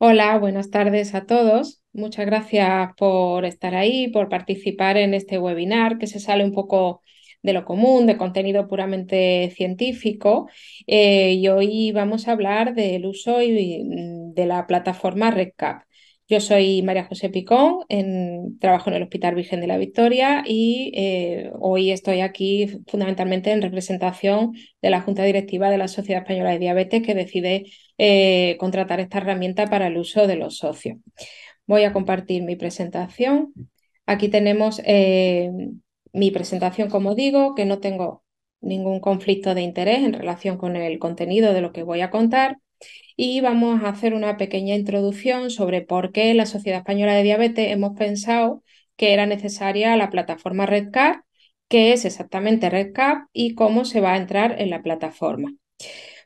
Hola, buenas tardes a todos. Muchas gracias por estar ahí, por participar en este webinar que se sale un poco de lo común, de contenido puramente científico. Y hoy vamos a hablar del uso de la plataforma RedCap. Yo soy María José Picón, trabajo en el Hospital Virgen de la Victoria y hoy estoy aquí fundamentalmente en representación de la Junta Directiva de la Sociedad Española de Diabetes, que decide contratar esta herramienta para el uso de los socios. Voy a compartir mi presentación. Aquí tenemos mi presentación, como digo, que no tengo ningún conflicto de interés en relación con el contenido de lo que voy a contar. Y vamos a hacer una pequeña introducción sobre por qué la Sociedad Española de Diabetes hemos pensado que era necesaria la plataforma RedCap, qué es exactamente RedCap y cómo se va a entrar en la plataforma.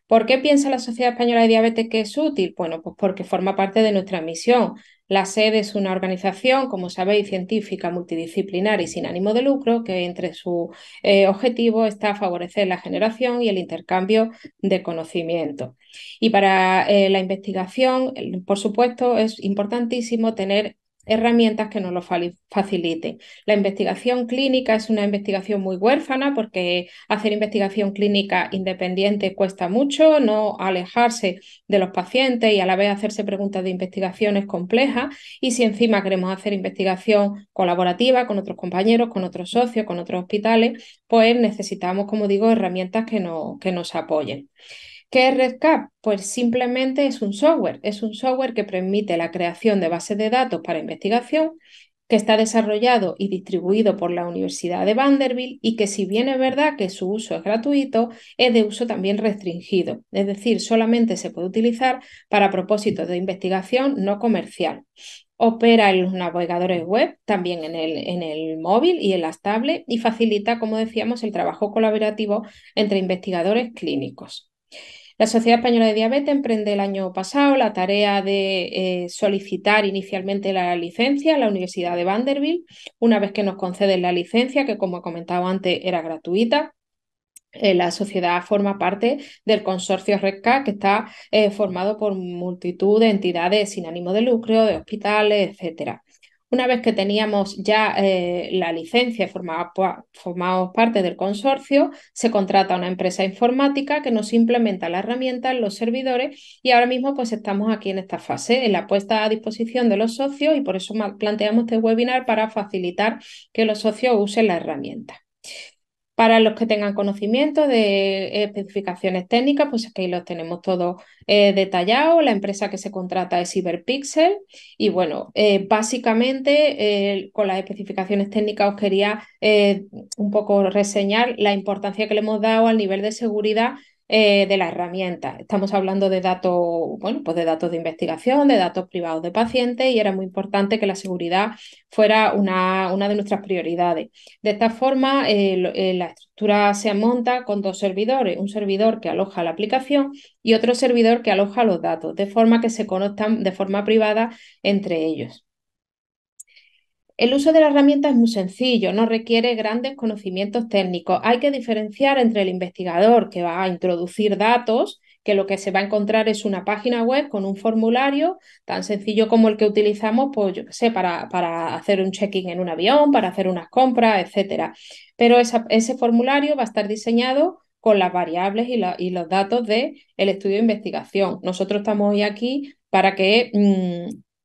¿Por qué piensa la Sociedad Española de Diabetes que es útil? Bueno, pues porque forma parte de nuestra misión. La SED es una organización, como sabéis, científica, multidisciplinar y sin ánimo de lucro, que entre sus objetivos está favorecer la generación y el intercambio de conocimiento. Y para la investigación, por supuesto, es importantísimo tener herramientas que nos lo faciliten. La investigación clínica es una investigación muy huérfana porque hacer investigación clínica independiente cuesta mucho, no alejarse de los pacientes y a la vez hacerse preguntas de investigación es compleja, y si encima queremos hacer investigación colaborativa con otros compañeros, con otros socios, con otros hospitales, pues necesitamos, como digo, herramientas que nos apoyen. ¿Qué es RedCap? Pues simplemente es un software que permite la creación de bases de datos para investigación, que está desarrollado y distribuido por la Universidad de Vanderbilt y que, si bien es verdad que su uso es gratuito, es de uso también restringido, es decir, solamente se puede utilizar para propósitos de investigación no comercial. Opera en los navegadores web, también en el móvil y en las tablets, y facilita, como decíamos, el trabajo colaborativo entre investigadores clínicos. La Sociedad Española de Diabetes emprende el año pasado la tarea de solicitar inicialmente la licencia a la Universidad de Vanderbilt. Una vez que nos conceden la licencia, que como he comentado antes era gratuita, la sociedad forma parte del consorcio REDCap, que está formado por multitud de entidades sin ánimo de lucro, de hospitales, etcétera. Una vez que teníamos ya la licencia, formamos parte del consorcio, se contrata a una empresa informática que nos implementa la herramienta en los servidores, y ahora mismo pues estamos aquí en esta fase, en la puesta a disposición de los socios, y por eso planteamos este webinar para facilitar que los socios usen la herramienta. Para los que tengan conocimiento de especificaciones técnicas, pues aquí los tenemos todos detallados. La empresa que se contrata es Cyberpixel. Y bueno, básicamente con las especificaciones técnicas os quería un poco reseñar la importancia que le hemos dado al nivel de seguridad de la herramienta. Estamos hablando de datos, bueno, pues de datos de investigación, de datos privados de pacientes, y era muy importante que la seguridad fuera una de nuestras prioridades. De esta forma, la estructura se monta con dos servidores, un servidor que aloja la aplicación y otro servidor que aloja los datos, de forma que se conectan de forma privada entre ellos. El uso de la herramienta es muy sencillo, no requiere grandes conocimientos técnicos. Hay que diferenciar entre el investigador que va a introducir datos, que lo que se va a encontrar es una página web con un formulario tan sencillo como el que utilizamos, pues yo qué sé, para hacer un check-in en un avión, para hacer unas compras, etcétera. Pero ese formulario va a estar diseñado con las variables y los datos del estudio de investigación. Nosotros estamos hoy aquí para que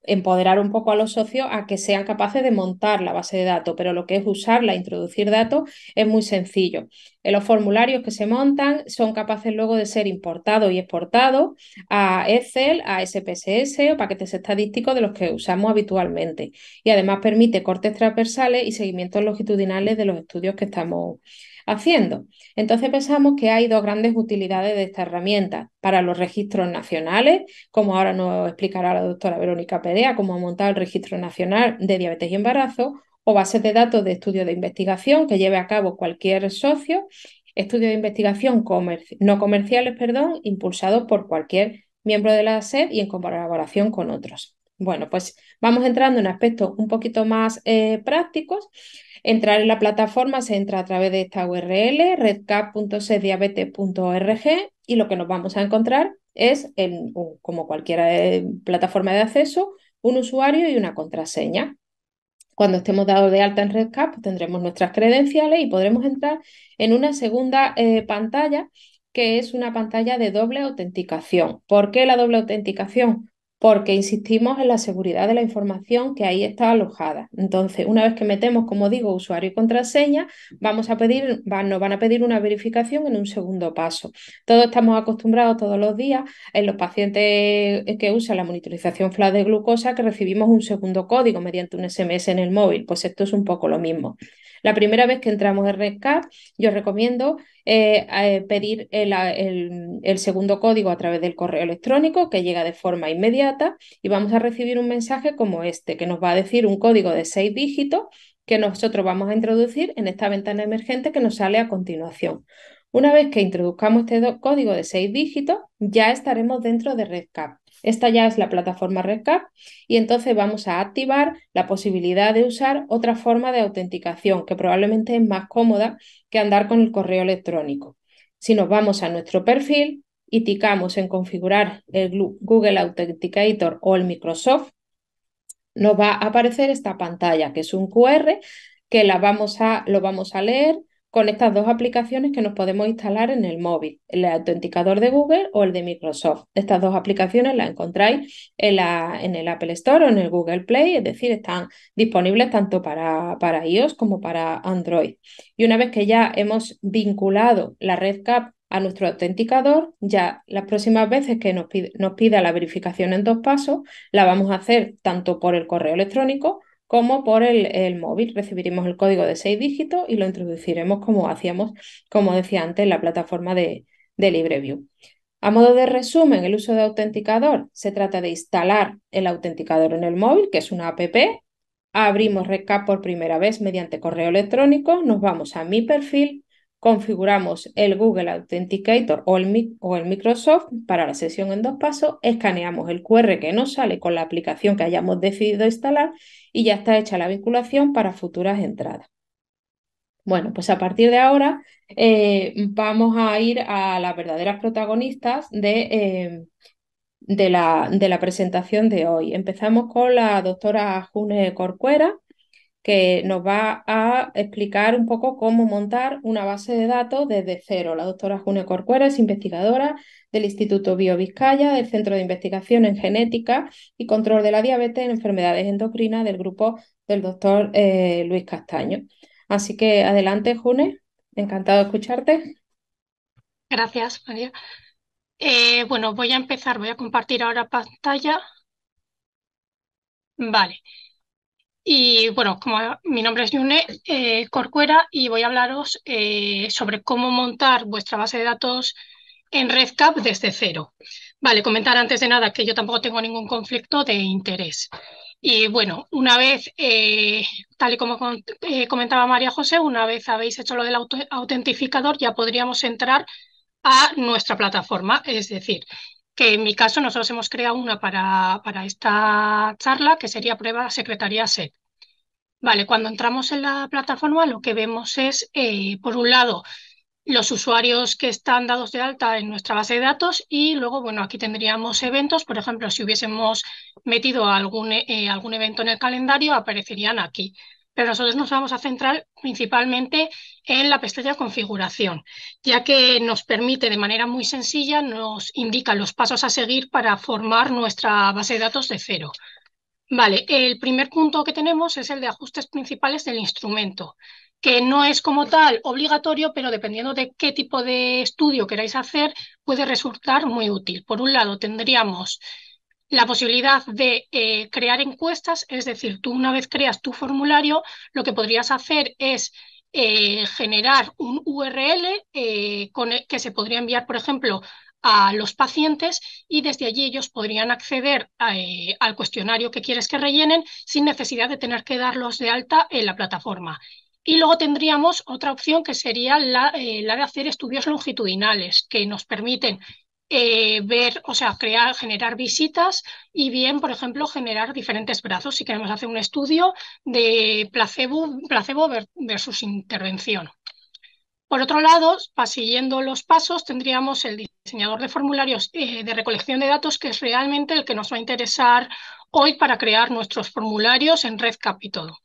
empoderar un poco a los socios a que sean capaces de montar la base de datos, pero lo que es usarla, introducir datos, es muy sencillo. Los formularios que se montan son capaces luego de ser importados y exportados a Excel, a SPSS o paquetes estadísticos de los que usamos habitualmente. Y además permite cortes transversales y seguimientos longitudinales de los estudios que estamos haciendo. Entonces pensamos que hay dos grandes utilidades de esta herramienta: para los registros nacionales, como ahora nos explicará la doctora Verónica Perea, cómo ha montado el Registro Nacional de Diabetes y Embarazo, o bases de datos de estudios de investigación que lleve a cabo cualquier socio, estudios de investigación no comerciales, perdón, impulsados por cualquier miembro de la SED y en colaboración con otros. Bueno, pues vamos entrando en aspectos un poquito más prácticos. Entrar en la plataforma se entra a través de esta URL, redcap.seddiabetes.org, y lo que nos vamos a encontrar es, como cualquier plataforma de acceso, un usuario y una contraseña. Cuando estemos dados de alta en RedCap, tendremos nuestras credenciales y podremos entrar en una segunda pantalla, que es una pantalla de doble autenticación. ¿Por qué la doble autenticación? Porque insistimos en la seguridad de la información que ahí está alojada. Entonces, una vez que metemos, como digo, usuario y contraseña, nos van a pedir una verificación en un segundo paso. Todos estamos acostumbrados todos los días en los pacientes que usan la monitorización flash de glucosa que recibimos un segundo código mediante un SMS en el móvil. Pues esto es un poco lo mismo. La primera vez que entramos en RedCap, yo recomiendo pedir el segundo código a través del correo electrónico que llega de forma inmediata y vamos a recibir un mensaje como este que nos va a decir un código de 6 dígitos que nosotros vamos a introducir en esta ventana emergente que nos sale a continuación. Una vez que introduzcamos este código de 6 dígitos, ya estaremos dentro de RedCap. Esta ya es la plataforma RedCap y entonces vamos a activar la posibilidad de usar otra forma de autenticación que probablemente es más cómoda que andar con el correo electrónico. Si nos vamos a nuestro perfil y ticamos en configurar el Google Authenticator o el Microsoft, nos va a aparecer esta pantalla que es un QR que lo vamos a leer con estas dos aplicaciones que nos podemos instalar en el móvil, el autenticador de Google o el de Microsoft. Estas dos aplicaciones las encontráis en el Apple Store o en el Google Play, es decir, están disponibles tanto para iOS como para Android. Y una vez que ya hemos vinculado la RedCap a nuestro autenticador, ya las próximas veces que nos pida la verificación en 2 pasos, la vamos a hacer tanto por el correo electrónico como por el móvil. Recibiremos el código de 6 dígitos y lo introduciremos como hacíamos, como decía antes, en la plataforma de LibreView. A modo de resumen, el uso de autenticador se trata de instalar el autenticador en el móvil, que es una app. Abrimos RedCap por primera vez mediante correo electrónico, nos vamos a mi perfil, configuramos el Google Authenticator o el Microsoft para la sesión en 2 pasos, escaneamos el QR que nos sale con la aplicación que hayamos decidido instalar y ya está hecha la vinculación para futuras entradas. Bueno, pues a partir de ahora vamos a ir a las verdaderas protagonistas de la presentación de hoy. Empezamos con la doctora June Corcuera, que nos va a explicar un poco cómo montar una base de datos desde cero. La doctora June Corcuera es investigadora del Instituto BioVizcaya, del Centro de Investigación en Genética y Control de la Diabetes en Enfermedades Endocrinas del grupo del doctor Luis Castaño. Así que adelante, June, encantado de escucharte. Gracias, María. Bueno, voy a empezar, voy a compartir ahora pantalla. Vale. Y bueno, como mi nombre es Yune Corcuera y voy a hablaros sobre cómo montar vuestra base de datos en RedCap desde cero. Vale, comentar antes de nada que yo tampoco tengo ningún conflicto de interés. Y bueno, una vez, tal y como comentaba María José, una vez habéis hecho lo del autentificador, ya podríamos entrar a nuestra plataforma. Es decir, que en mi caso nosotros hemos creado una para esta charla, que sería prueba secretaría SET. Vale, cuando entramos en la plataforma lo que vemos es, por un lado, los usuarios que están dados de alta en nuestra base de datos y luego, bueno, aquí tendríamos eventos. Por ejemplo, si hubiésemos metido algún evento en el calendario, aparecerían aquí. Pero nosotros nos vamos a centrar principalmente en la pestaña configuración, ya que nos permite de manera muy sencilla, nos indica los pasos a seguir para formar nuestra base de datos de cero. Vale, el primer punto que tenemos es el de ajustes principales del instrumento, que no es como tal obligatorio, pero dependiendo de qué tipo de estudio queráis hacer, puede resultar muy útil. Por un lado, tendríamos la posibilidad de crear encuestas, es decir, tú una vez creas tu formulario, lo que podrías hacer es generar un URL que se podría enviar, por ejemplo, a los pacientes y desde allí ellos podrían acceder al cuestionario que quieres que rellenen sin necesidad de tener que darlos de alta en la plataforma. Y luego tendríamos otra opción que sería la de hacer estudios longitudinales que nos permiten ver, o sea, generar visitas y bien, por ejemplo, generar diferentes brazos si queremos hacer un estudio de placebo versus intervención. Por otro lado, siguiendo los pasos, tendríamos el diseñador de formularios de recolección de datos, que es realmente el que nos va a interesar hoy para crear nuestros formularios en REDCap y todo.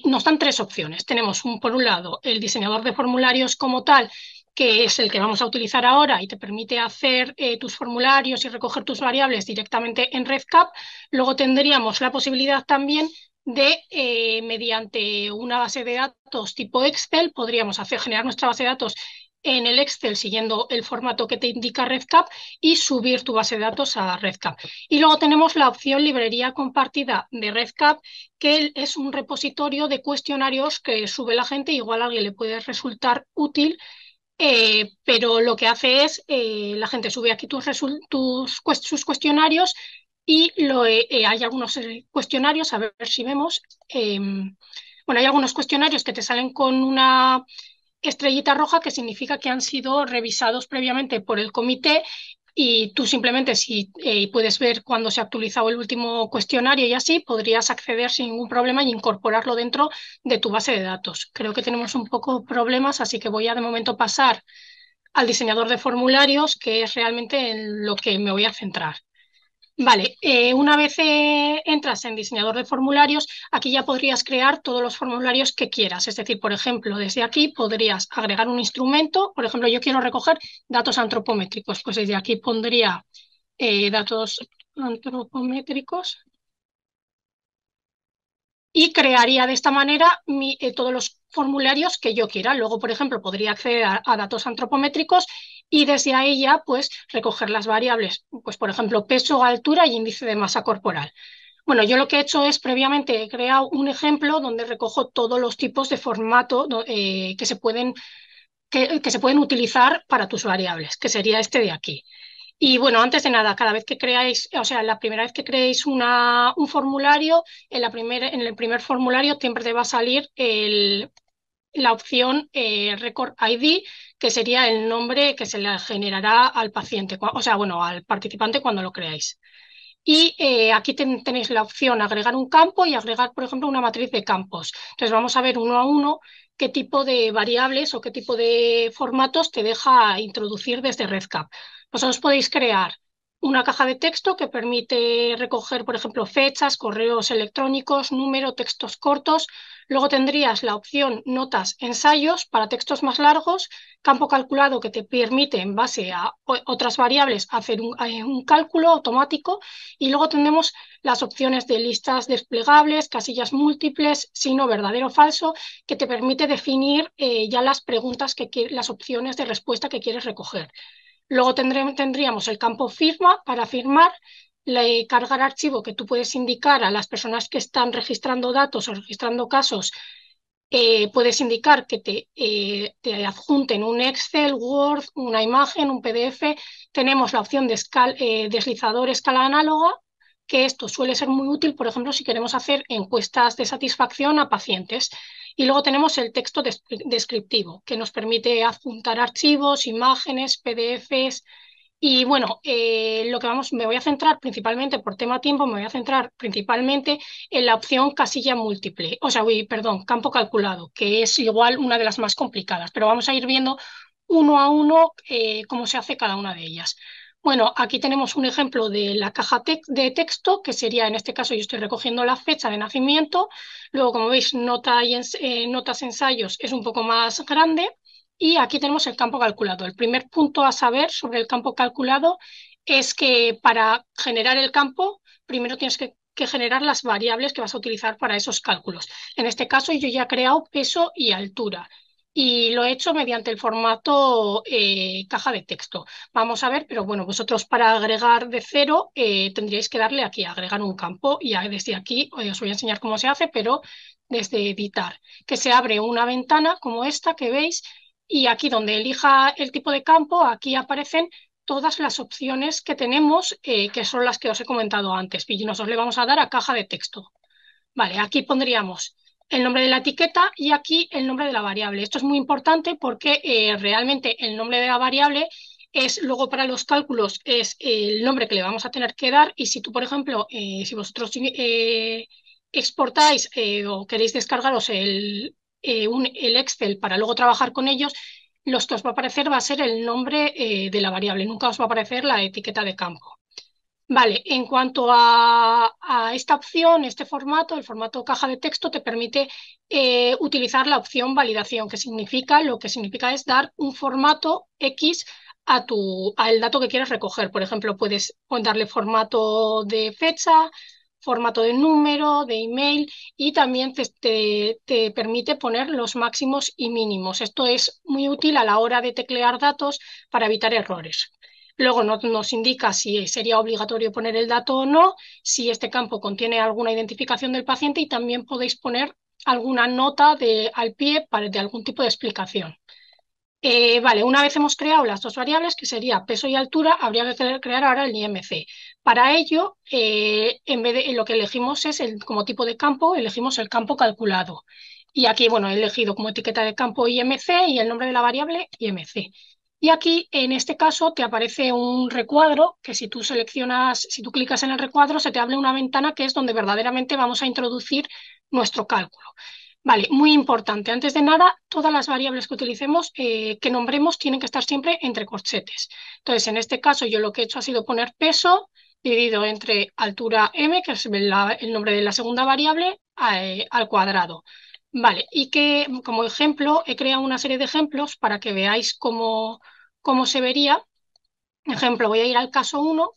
Nos dan tres opciones. Tenemos, por un lado, el diseñador de formularios como tal, que es el que vamos a utilizar ahora y te permite hacer tus formularios y recoger tus variables directamente en REDCap. Luego tendríamos la posibilidad también de, mediante una base de datos tipo Excel, podríamos generar nuestra base de datos en el Excel siguiendo el formato que te indica REDCap y subir tu base de datos a REDCap. Y luego tenemos la opción librería compartida de REDCap, que es un repositorio de cuestionarios que sube la gente, igual a alguien le puede resultar útil, pero lo que hace es, la gente sube aquí sus cuestionarios y hay algunos cuestionarios, a ver si vemos, bueno, hay algunos cuestionarios que te salen con una estrellita roja, que significa que han sido revisados previamente por el comité, y tú simplemente, si puedes ver cuándo se ha actualizado el último cuestionario y así, podrías acceder sin ningún problema y incorporarlo dentro de tu base de datos. Creo que tenemos un poco problemas, así que voy a de momento pasar al diseñador de formularios, que es realmente en lo que me voy a centrar. Vale, una vez entras en diseñador de formularios, aquí ya podrías crear todos los formularios que quieras. Es decir, por ejemplo, desde aquí podrías agregar un instrumento. Por ejemplo, yo quiero recoger datos antropométricos, pues desde aquí pondría datos antropométricos y crearía de esta manera todos los formularios que yo quiera. Luego, por ejemplo, podría acceder a datos antropométricos y desde ahí ya pues recoger las variables, pues por ejemplo, peso, altura y índice de masa corporal. Bueno, yo lo que he hecho es, previamente he creado un ejemplo donde recojo todos los tipos de formato que se pueden utilizar para tus variables, que sería este de aquí. Y bueno, antes de nada, cada vez que creáis, o sea, la primera vez que creéis un formulario, en el primer formulario siempre te va a salir la opción Record ID, que sería el nombre que se le generará al paciente, o sea, bueno, al participante cuando lo creáis. Y aquí tenéis la opción agregar un campo y agregar, por ejemplo, una matriz de campos. Entonces vamos a ver uno a uno qué tipo de variables o qué tipo de formatos te deja introducir desde REDCap. Vosotros podéis crear una caja de texto que permite recoger, por ejemplo, fechas, correos electrónicos, número, textos cortos. Luego tendrías la opción notas, ensayos para textos más largos, campo calculado que te permite, en base a otras variables, hacer un cálculo automático. Y luego tenemos las opciones de listas desplegables, casillas múltiples, signo verdadero o falso, que te permite definir ya las preguntas, las opciones de respuesta que quieres recoger. Luego tendríamos el campo firma para firmar, cargar archivo, que tú puedes indicar a las personas que están registrando datos o registrando casos. Puedes indicar que te adjunten un Excel, Word, una imagen, un PDF. Tenemos la opción de deslizador escala análoga, que esto suele ser muy útil, por ejemplo, si queremos hacer encuestas de satisfacción a pacientes. Y luego tenemos el texto descriptivo, que nos permite adjuntar archivos, imágenes, PDFs. Y bueno, me voy a centrar principalmente, por tema tiempo, me voy a centrar principalmente en la opción casilla múltiple, o sea, perdón, campo calculado, que es igual una de las más complicadas, pero vamos a ir viendo uno a uno cómo se hace cada una de ellas. Bueno, aquí tenemos un ejemplo de la caja de texto, que sería, en este caso, yo estoy recogiendo la fecha de nacimiento. Luego, como veis, notas, ensayos es un poco más grande. Y aquí tenemos el campo calculado. El primer punto a saber sobre el campo calculado es que para generar el campo, primero tienes que generar las variables que vas a utilizar para esos cálculos. En este caso, yo ya he creado peso y altura y lo he hecho mediante el formato caja de texto. Vamos a ver, pero bueno, vosotros para agregar de cero tendríais que darle aquí a agregar un campo, y desde aquí os voy a enseñar cómo se hace, pero desde editar, que se abre una ventana como esta que veis, y aquí donde elija el tipo de campo, aquí aparecen todas las opciones que tenemos, que son las que os he comentado antes. Y nosotros le vamos a dar a caja de texto. Vale, aquí pondríamos el nombre de la etiqueta y aquí el nombre de la variable. Esto es muy importante porque realmente el nombre de la variable es, luego para los cálculos, es el nombre que le vamos a tener que dar. Y si tú, por ejemplo, si vosotros exportáis o queréis descargaros el Excel para luego trabajar con ellos, los que os va a aparecer va a ser el nombre de la variable, nunca os va a aparecer la etiqueta de campo. Vale, en cuanto a esta opción, este formato, el formato caja de texto, te permite utilizar la opción validación, que significa, lo que significa es dar un formato X al dato que quieres recoger. Por ejemplo, puedes darle formato de fecha, formato de número, de email y también te permite poner los máximos y mínimos. Esto es muy útil a la hora de teclear datos para evitar errores. Luego nos indica si sería obligatorio poner el dato o no, si este campo contiene alguna identificación del paciente y también podéis poner alguna nota al pie de algún tipo de explicación. Vale, una vez hemos creado las dos variables, que sería peso y altura, habría que crear ahora el IMC. Para ello, en vez de lo que elegimos es como tipo de campo, elegimos el campo calculado. Y aquí, bueno, he elegido como etiqueta de campo IMC y el nombre de la variable IMC. Y aquí, en este caso, te aparece un recuadro que si tú seleccionas, si tú clicas en el recuadro, se te abre una ventana que es donde verdaderamente vamos a introducir nuestro cálculo. Vale, muy importante. Antes de nada, todas las variables que utilicemos, que nombremos, tienen que estar siempre entre corchetes. Entonces, en este caso, yo lo que he hecho ha sido poner peso dividido entre altura m, que es el nombre de la segunda variable, al cuadrado. Vale, y que como ejemplo, he creado una serie de ejemplos para que veáis cómo se vería. Ejemplo, voy a ir al caso 1.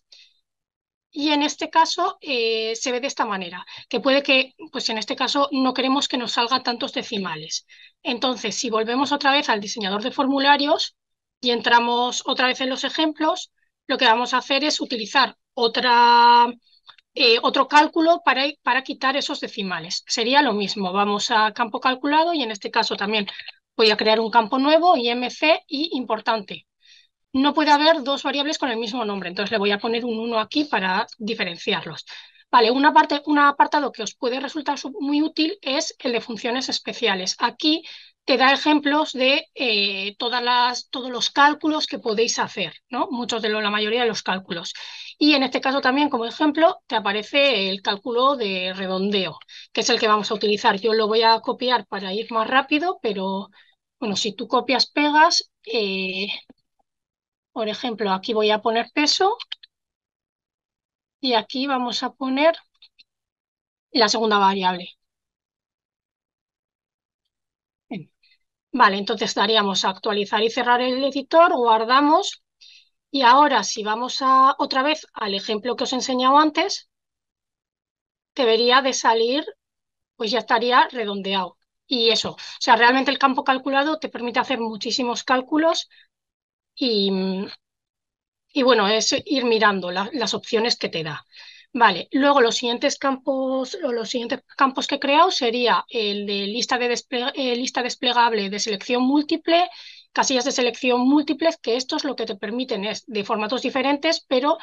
Y en este caso se ve de esta manera, que puede que, pues en este caso no queremos que nos salga tantos decimales. Entonces, si volvemos otra vez al diseñador de formularios y entramos otra vez en los ejemplos, lo que vamos a hacer es utilizar otro cálculo para quitar esos decimales. Sería lo mismo, vamos a campo calculado y en este caso también voy a crear un campo nuevo, IMC, y importante, no puede haber dos variables con el mismo nombre, entonces le voy a poner un 1 aquí para diferenciarlos. Vale, un apartado que os puede resultar muy útil es el de funciones especiales. Aquí te da ejemplos de todos los cálculos que podéis hacer, ¿no? La mayoría de los cálculos. Y en este caso también, como ejemplo, te aparece el cálculo de redondeo, que es el que vamos a utilizar. Yo lo voy a copiar para ir más rápido, pero bueno, si tú copias, pegas, por ejemplo, aquí voy a poner peso y aquí vamos a poner la segunda variable. Bien. Vale, entonces daríamos a actualizar y cerrar el editor, guardamos y ahora si vamos otra vez al ejemplo que os he enseñado antes, debería de salir, pues ya estaría redondeado. Y eso, o sea, realmente el campo calculado te permite hacer muchísimos cálculos y, y bueno, es ir mirando las opciones que te da. Vale, luego los siguientes campos que he creado sería el de lista desplegable de selección múltiple, casillas de selección múltiples, que estos lo que te permiten es de formatos diferentes, pero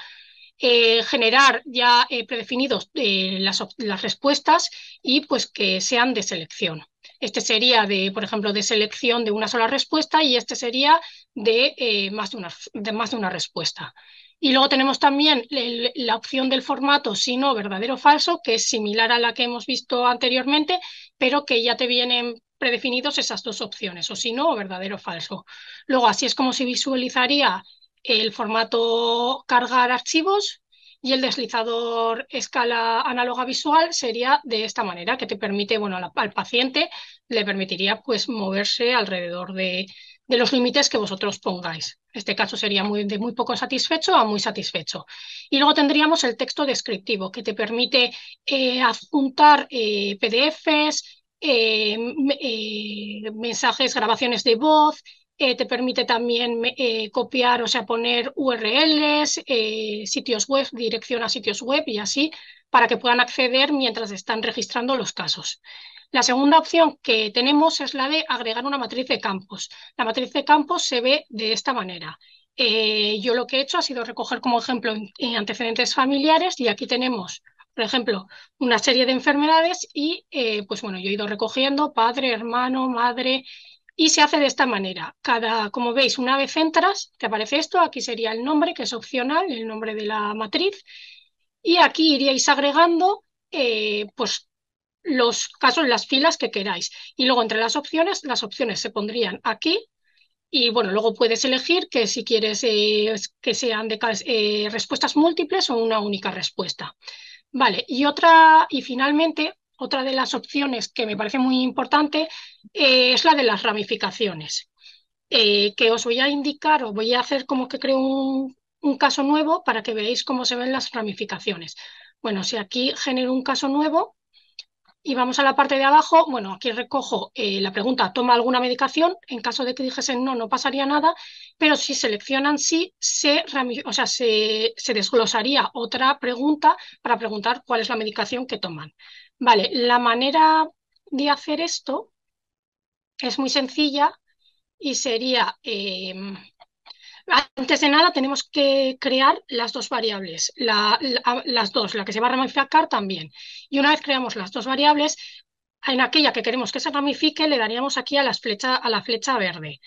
generar ya predefinidos las respuestas y pues que sean de selección. Este sería por ejemplo, de selección de una sola respuesta y este sería de más de una respuesta. Y luego tenemos también la opción del formato si no, verdadero o falso, que es similar a la que hemos visto anteriormente, pero que ya te vienen predefinidos esas dos opciones, o si no, o verdadero o falso. Luego, así es como se visualizaría el formato cargar archivos y el deslizador escala análoga visual sería de esta manera, que te permite, bueno, al paciente le permitiría pues moverse alrededor de los límites que vosotros pongáis. En este caso sería de muy poco satisfecho a muy satisfecho. Y luego tendríamos el texto descriptivo, que te permite adjuntar PDFs, mensajes, grabaciones de voz, te permite también copiar, o sea, poner URLs, sitios web, dirección a sitios web y así, para que puedan acceder mientras están registrando los casos. La segunda opción que tenemos es la de agregar una matriz de campos. La matriz de campos se ve de esta manera. Yo lo que he hecho ha sido recoger como ejemplo antecedentes familiares y aquí tenemos, por ejemplo, una serie de enfermedades y pues bueno, yo he ido recogiendo padre, hermano, madre, y se hace de esta manera. Como veis, una vez entras, te aparece esto, aquí sería el nombre, que es opcional, el nombre de la matriz, y aquí iríais agregando, pues los casos, las filas que queráis. Y luego entre las opciones se pondrían aquí. Y bueno, luego puedes elegir que si quieres que sean respuestas múltiples o una única respuesta. Vale, y finalmente, otra de las opciones que me parece muy importante es la de las ramificaciones, que os voy a indicar, os voy a hacer como que creo un caso nuevo para que veáis cómo se ven las ramificaciones. Bueno, si aquí genero un caso nuevo, y vamos a la parte de abajo. Bueno, aquí recojo la pregunta, ¿toma alguna medicación? En caso de que dijesen no, no pasaría nada, pero si seleccionan sí, o sea, se desglosaría otra pregunta para preguntar cuál es la medicación que toman. Vale, la manera de hacer esto es muy sencilla y sería, antes de nada tenemos que crear las dos variables, las dos, la que se va a ramificar también. Y una vez creamos las dos variables, en aquella que queremos que se ramifique, le daríamos aquí a la flecha verde.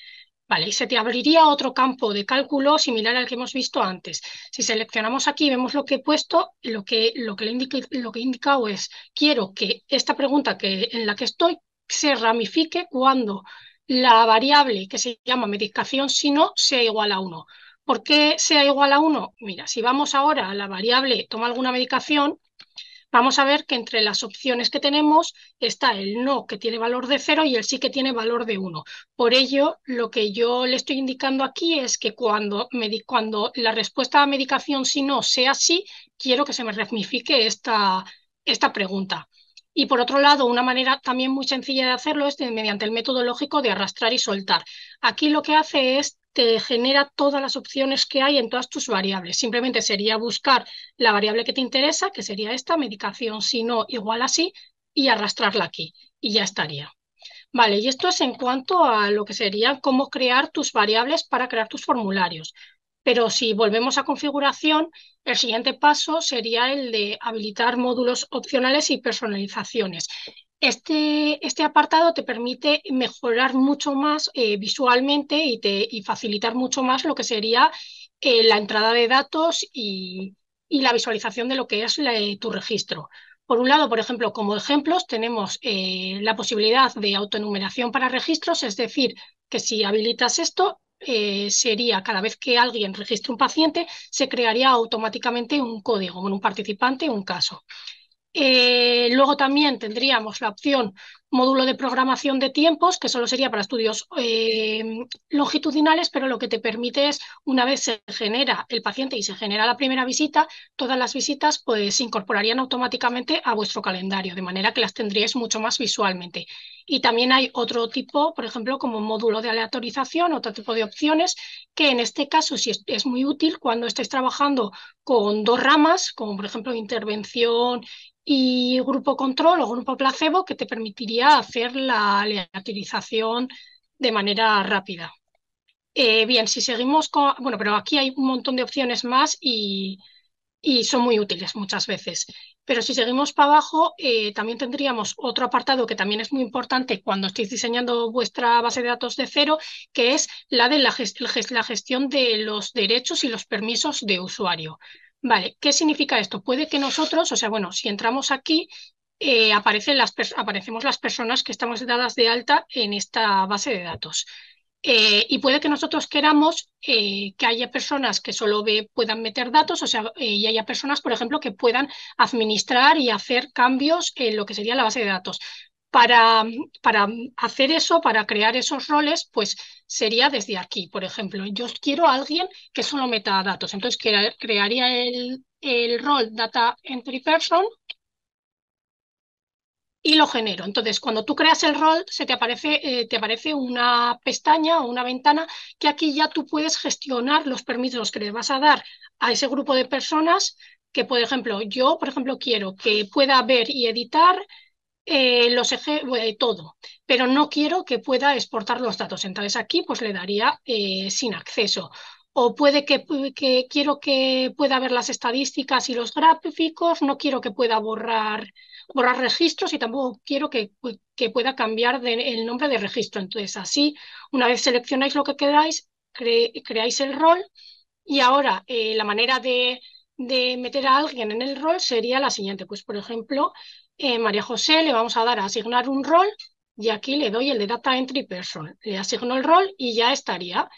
Vale, y se te abriría otro campo de cálculo similar al que hemos visto antes. Si seleccionamos aquí, vemos lo que he puesto, lo que he indicado es, quiero que esta pregunta en la que estoy se ramifique cuando la variable que se llama medicación si no sea igual a 1. ¿Por qué sea igual a 1? Mira, si vamos ahora a la variable toma alguna medicación, vamos a ver que entre las opciones que tenemos está el no, que tiene valor de 0, y el sí, que tiene valor de 1. Por ello, lo que yo le estoy indicando aquí es que cuando la respuesta a medicación si no sea sí, quiero que se me ramifique esta pregunta. Y por otro lado, una manera también muy sencilla de hacerlo es mediante el método lógico de arrastrar y soltar. Aquí lo que hace es te genera todas las opciones que hay en todas tus variables. Simplemente sería buscar la variable que te interesa, que sería esta, medicación si no igual a sí, y arrastrarla aquí, y ya estaría. Vale, y esto es en cuanto a lo que sería cómo crear tus variables para crear tus formularios. Pero si volvemos a configuración, el siguiente paso sería el de habilitar módulos opcionales y personalizaciones. Este apartado te permite mejorar mucho más visualmente y facilitar mucho más lo que sería la entrada de datos y la visualización de lo que es tu registro. Por un lado, por ejemplo, como ejemplos, tenemos la posibilidad de autonumeración para registros, es decir, que si habilitas esto, sería cada vez que alguien registre un paciente, se crearía automáticamente un código, bueno, un participante, un caso. Luego también tendríamos la opción módulo de programación de tiempos, que solo sería para estudios longitudinales, pero lo que te permite es, una vez se genera el paciente y se genera la primera visita, todas las visitas pues se incorporarían automáticamente a vuestro calendario, de manera que las tendríais mucho más visualmente. Y también hay otro tipo, por ejemplo, como módulo de aleatorización, otro tipo de opciones, que en este caso sí es muy útil cuando estáis trabajando con dos ramas, como por ejemplo intervención y grupo control o grupo placebo, que te permitiría hacer la aleatorización de manera rápida. Bien, si seguimos con... Bueno, pero aquí hay un montón de opciones más y son muy útiles muchas veces. Pero si seguimos para abajo, también tendríamos otro apartado que también es muy importante cuando estéis diseñando vuestra base de datos de cero, que es la de la gestión de los derechos y los permisos de usuario. Vale, ¿qué significa esto? Puede que nosotros, o sea, bueno, si entramos aquí, aparecemos las personas que estamos dadas de alta en esta base de datos. Y puede que nosotros queramos que haya personas que solo puedan meter datos, o sea, y haya personas, por ejemplo, que puedan administrar y hacer cambios en lo que sería la base de datos. Para hacer eso, para crear esos roles, pues sería desde aquí, por ejemplo. Yo quiero a alguien que solo meta datos, entonces crearía el rol Data Entry Person y lo genero. Entonces, cuando tú creas el rol, te aparece una pestaña o una ventana que aquí ya tú puedes gestionar los permisos que le vas a dar a ese grupo de personas que, por ejemplo, yo, por ejemplo, quiero que pueda ver y editar todo, pero no quiero que pueda exportar los datos. Entonces aquí pues le daría sin acceso. O puede que quiero que pueda ver las estadísticas y los gráficos, no quiero que pueda borrar registros y tampoco quiero que pueda cambiar el nombre de registro. Entonces así, una vez seleccionáis lo que queráis, creáis el rol y ahora la manera de meter a alguien en el rol sería la siguiente. Pues, por ejemplo, María José le vamos a dar a asignar un rol y aquí le doy el de Data Entry Person. Le asigno el rol y ya estaría.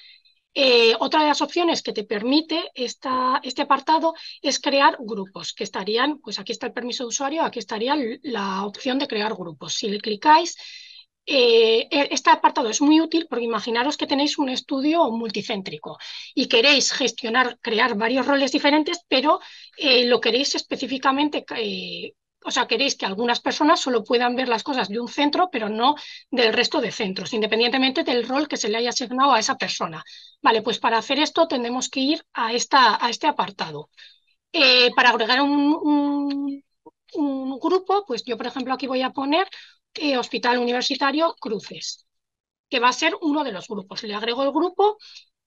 Otra de las opciones que te permite este apartado es crear grupos, que estarían, pues aquí está el permiso de usuario, aquí estaría la opción de crear grupos. Si le clicáis, este apartado es muy útil porque imaginaros que tenéis un estudio multicéntrico y queréis gestionar, crear varios roles diferentes, pero lo queréis específicamente, o sea, queréis que algunas personas solo puedan ver las cosas de un centro, pero no del resto de centros, independientemente del rol que se le haya asignado a esa persona. Vale, pues para hacer esto tendremos que ir a este apartado. Para agregar un grupo, pues yo, por ejemplo, aquí voy a poner Hospital Universitario Cruces, que va a ser uno de los grupos. Le agrego el grupo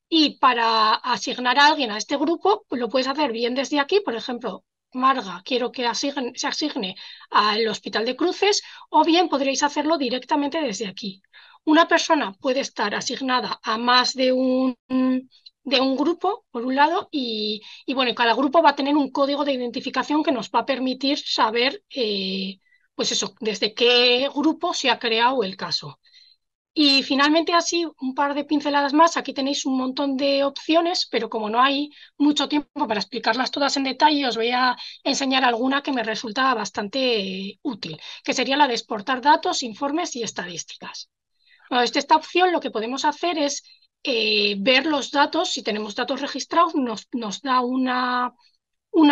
y para asignar a alguien a este grupo, pues lo puedes hacer bien desde aquí, por ejemplo. Marga, quiero que se asigne al Hospital de Cruces, o bien podréis hacerlo directamente desde aquí. Una persona puede estar asignada a más de un grupo, por un lado, y bueno, cada grupo va a tener un código de identificación que nos va a permitir saber, pues eso, desde qué grupo se ha creado el caso. Y finalmente, así, un par de pinceladas más. Aquí tenéis un montón de opciones, pero como no hay mucho tiempo para explicarlas todas en detalle, os voy a enseñar alguna que me resulta bastante útil, que sería la de exportar datos, informes y estadísticas. Bueno, desde esta opción lo que podemos hacer es ver los datos. Si tenemos datos registrados, nos da una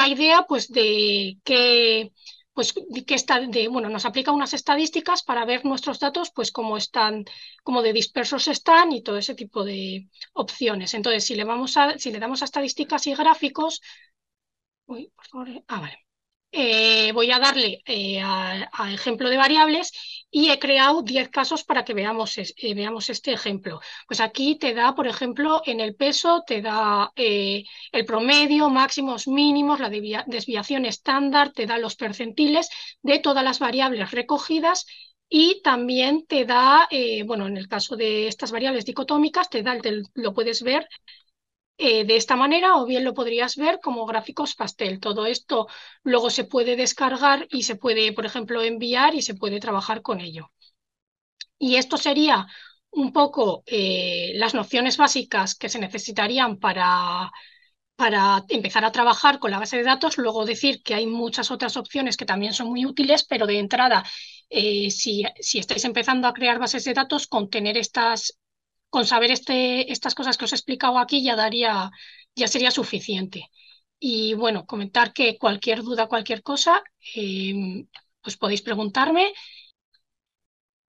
idea pues de qué pues de qué está de bueno, nos aplica unas estadísticas para ver nuestros datos pues cómo están, cómo de dispersos están y todo ese tipo de opciones. Entonces, si le damos a estadísticas y gráficos, uy, por favor, vale. Voy a darle a ejemplo de variables y he creado 10 casos para que veamos este ejemplo. Pues aquí te da, por ejemplo, en el peso, te da el promedio, máximos, mínimos, la desviación estándar, te da los percentiles de todas las variables recogidas. Y también te da, bueno, en el caso de estas variables dicotómicas, te da, lo puedes ver de esta manera, o bien lo podrías ver como gráficos pastel. Todo esto luego se puede descargar y se puede, por ejemplo, enviar y se puede trabajar con ello. Y esto sería un poco las nociones básicas que se necesitarían para empezar a trabajar con la base de datos. Luego decir que hay muchas otras opciones que también son muy útiles, pero de entrada, si estáis empezando a crear bases de datos, con saber estas cosas que os he explicado aquí ya sería suficiente. Y bueno, comentar que cualquier duda, cualquier cosa, pues podéis preguntarme.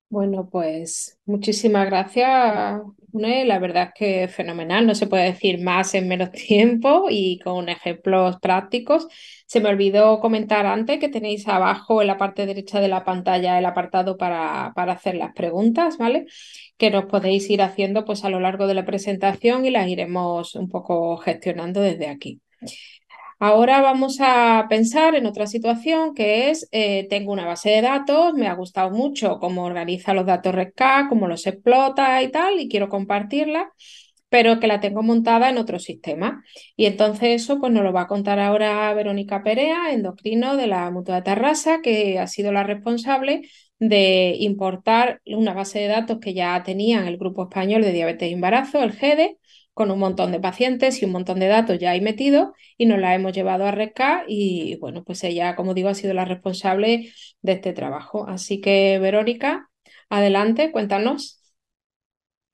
Bueno, pues muchísimas gracias, Une. La verdad es que fenomenal. No se puede decir más en menos tiempo y con ejemplos prácticos. Se me olvidó comentar antes que tenéis abajo en la parte derecha de la pantalla el apartado para hacer las preguntas, ¿vale? Que nos podéis ir haciendo pues a lo largo de la presentación y las iremos un poco gestionando desde aquí. Ahora vamos a pensar en otra situación que es, tengo una base de datos, me ha gustado mucho cómo organiza los datos RESCAP, cómo los explota y tal, y quiero compartirla, pero que la tengo montada en otro sistema. Y entonces eso pues nos lo va a contar ahora Verónica Perea, endocrino de la Mutua de Tarrasa, que ha sido la responsable de importar una base de datos que ya tenía en el Grupo Español de Diabetes y Embarazo, el GEDE, con un montón de pacientes y un montón de datos ya ahí metidos y nos la hemos llevado a RESCA y bueno, pues ella, como digo, ha sido la responsable de este trabajo. Así que, Verónica, adelante, cuéntanos.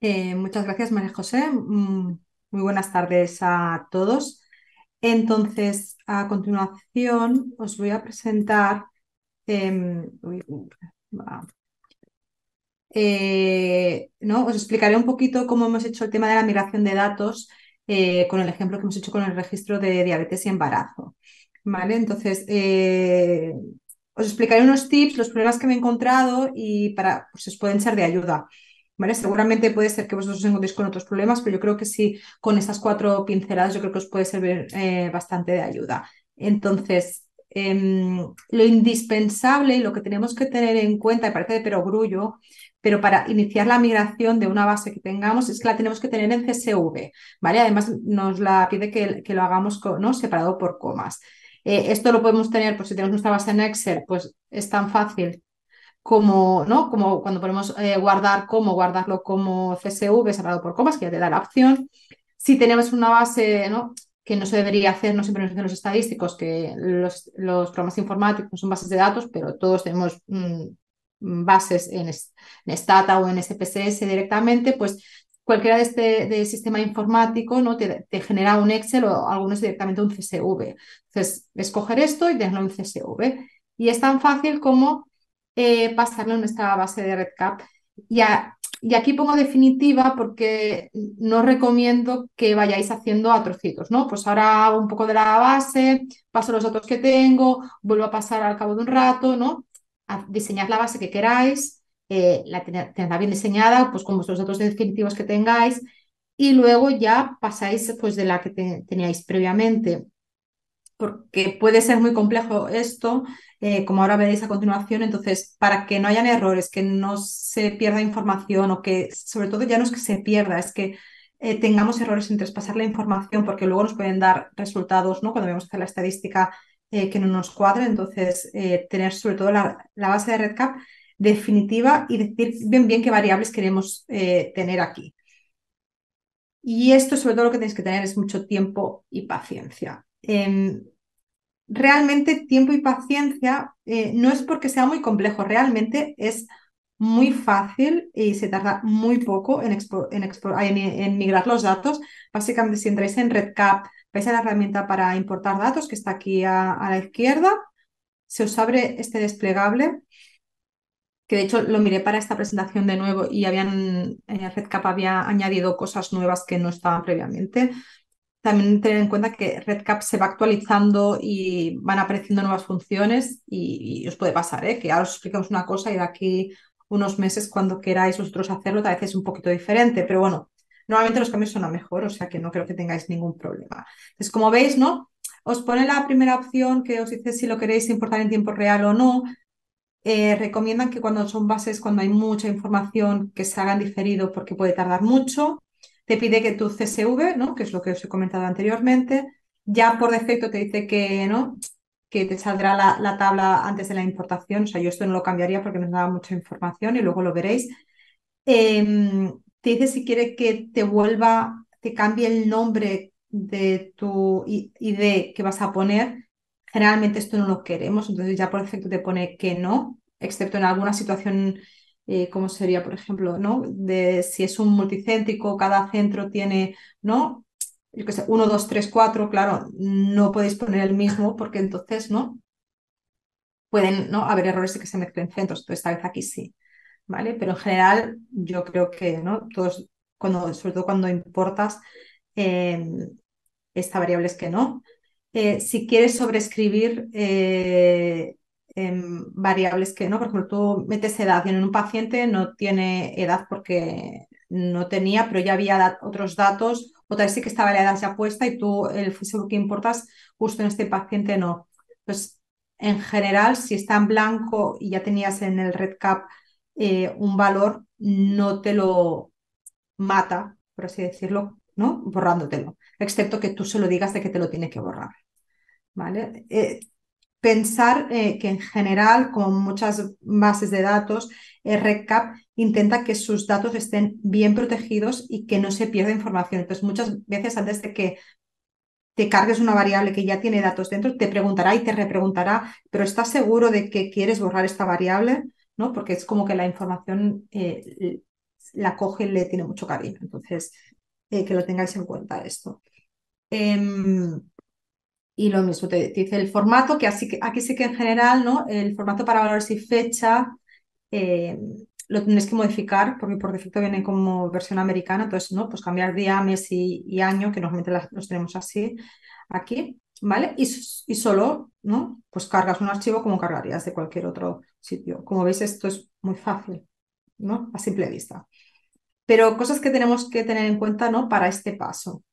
Muchas gracias, María José. Muy buenas tardes a todos. Entonces, a continuación, os voy a presentar. Va. ¿No? Os explicaré un poquito cómo hemos hecho el tema de la migración de datos con el ejemplo que hemos hecho con el registro de diabetes y embarazo. ¿Vale? Entonces, os explicaré unos tips, los problemas que me he encontrado y pues os pueden ser de ayuda. ¿Vale? Seguramente puede ser que vosotros os encontréis con otros problemas, pero yo creo que sí, con estas 4 pinceladas, yo creo que os puede servir bastante de ayuda. Entonces, lo indispensable y lo que tenemos que tener en cuenta, y parece de perogrullo, pero para iniciar la migración de una base que tengamos es que la tenemos que tener en CSV, ¿vale? Además nos la pide que lo hagamos ¿no? separado por comas. Esto lo podemos tener, pues si tenemos nuestra base en Excel, pues es tan fácil como, ¿no? Como cuando ponemos guardar como, guardarlo como CSV separado por comas, que ya te da la opción. Si tenemos una base, ¿no? Que no se debería hacer, no siempre nos dicen los estadísticos que los programas informáticos son bases de datos, pero todos tenemos bases en Stata o en SPSS directamente, pues cualquiera de sistema informático, ¿no? te genera un Excel o algunos directamente un CSV. Entonces, escoger esto y tenerlo en CSV. Y es tan fácil como pasarlo en nuestra base de RedCap. Y aquí pongo definitiva porque no recomiendo que vayáis haciendo a trocitos, ¿no? Pues ahora hago un poco de la base, paso los datos que tengo, vuelvo a pasar al cabo de un rato, ¿no? A diseñar la base que queráis, tenerla bien diseñada, pues con vuestros datos definitivos que tengáis, y luego ya pasáis pues de la que teníais previamente, porque puede ser muy complejo esto, como ahora veréis a continuación. Entonces, para que no hayan errores, que no se pierda información o que, sobre todo, ya no es que se pierda, es que tengamos errores en traspasar la información, porque luego nos pueden dar resultados, ¿no? Cuando vamos a hacer la estadística que no nos cuadre. Entonces, tener sobre todo la base de RedCap definitiva y decir bien qué variables queremos tener aquí. Y esto, sobre todo, lo que tenéis que tener es mucho tiempo y paciencia. Realmente tiempo y paciencia no es porque sea muy complejo, realmente es muy fácil y se tarda muy poco en migrar los datos. Básicamente, si entráis en RedCap, vais a la herramienta para importar datos, que está aquí a la izquierda. Se os abre este desplegable, que de hecho lo miré para esta presentación de nuevo y RedCap había añadido cosas nuevas que no estaban previamente. También tener en cuenta que RedCap se va actualizando y van apareciendo nuevas funciones y os puede pasar, que ahora os explicamos una cosa y de aquí unos meses, cuando queráis vosotros hacerlo, tal vez es un poquito diferente, pero bueno, normalmente los cambios son a mejor, o sea que no creo que tengáis ningún problema. Entonces, como veis, ¿no? Os pone la primera opción que os dice si lo queréis importar en tiempo real o no. Recomiendan que cuando son bases, cuando hay mucha información, que se hagan diferido porque puede tardar mucho. Te pide que tu CSV, ¿no? Que es lo que os he comentado anteriormente, ya por defecto te dice que, ¿no? Que te saldrá la tabla antes de la importación. O sea, yo esto no lo cambiaría porque nos da mucha información y luego lo veréis. Te dice si quiere que te cambie el nombre de tu ID que vas a poner. Generalmente esto no lo queremos, entonces ya por defecto te pone que no, excepto en alguna situación, como sería, por ejemplo, ¿no? De si es un multicéntrico, cada centro tiene, ¿no? Yo qué sé, 1, 2, 3, 4, claro, no podéis poner el mismo porque entonces, ¿no? Pueden, ¿no? haber errores de que se mezclen centros, entonces esta vez aquí sí, ¿vale? Pero en general yo creo que, ¿no? Todos, sobre todo cuando importas, eh, esta variable es que no. Si quieres sobreescribir variables que no, por ejemplo, tú metes edad y en un paciente no tiene edad porque no tenía, pero ya había otros datos, otra vez sí que estaba la edad ya puesta y tú el Facebook que importas justo en este paciente no. Pues en general, si está en blanco y ya tenías en el RedCap un valor, no te lo mata, por así decirlo, ¿no? Borrándotelo, excepto que tú se lo digas de que te lo tiene que borrar, ¿vale? Pensar que en general, como muchas bases de datos, RedCap intenta que sus datos estén bien protegidos y que no se pierda información. Entonces, muchas veces antes de que te cargues una variable que ya tiene datos dentro, te preguntará y te repreguntará, pero ¿estás seguro de que quieres borrar esta variable? ¿No? Porque es como que la información la coge y le tiene mucho cariño. Entonces, que lo tengáis en cuenta esto. Y lo mismo, te dice el formato, que aquí sí que en general, ¿no? El formato para valores y fecha lo tendréis que modificar porque por defecto viene como versión americana. Entonces, ¿no? Pues cambiar día, mes y año, que normalmente los tenemos así aquí, ¿vale? Y solo, ¿no? Pues cargas un archivo como cargarías de cualquier otro sitio. Como veis, esto es muy fácil, ¿no? A simple vista. Pero cosas que tenemos que tener en cuenta, ¿no? Para este paso.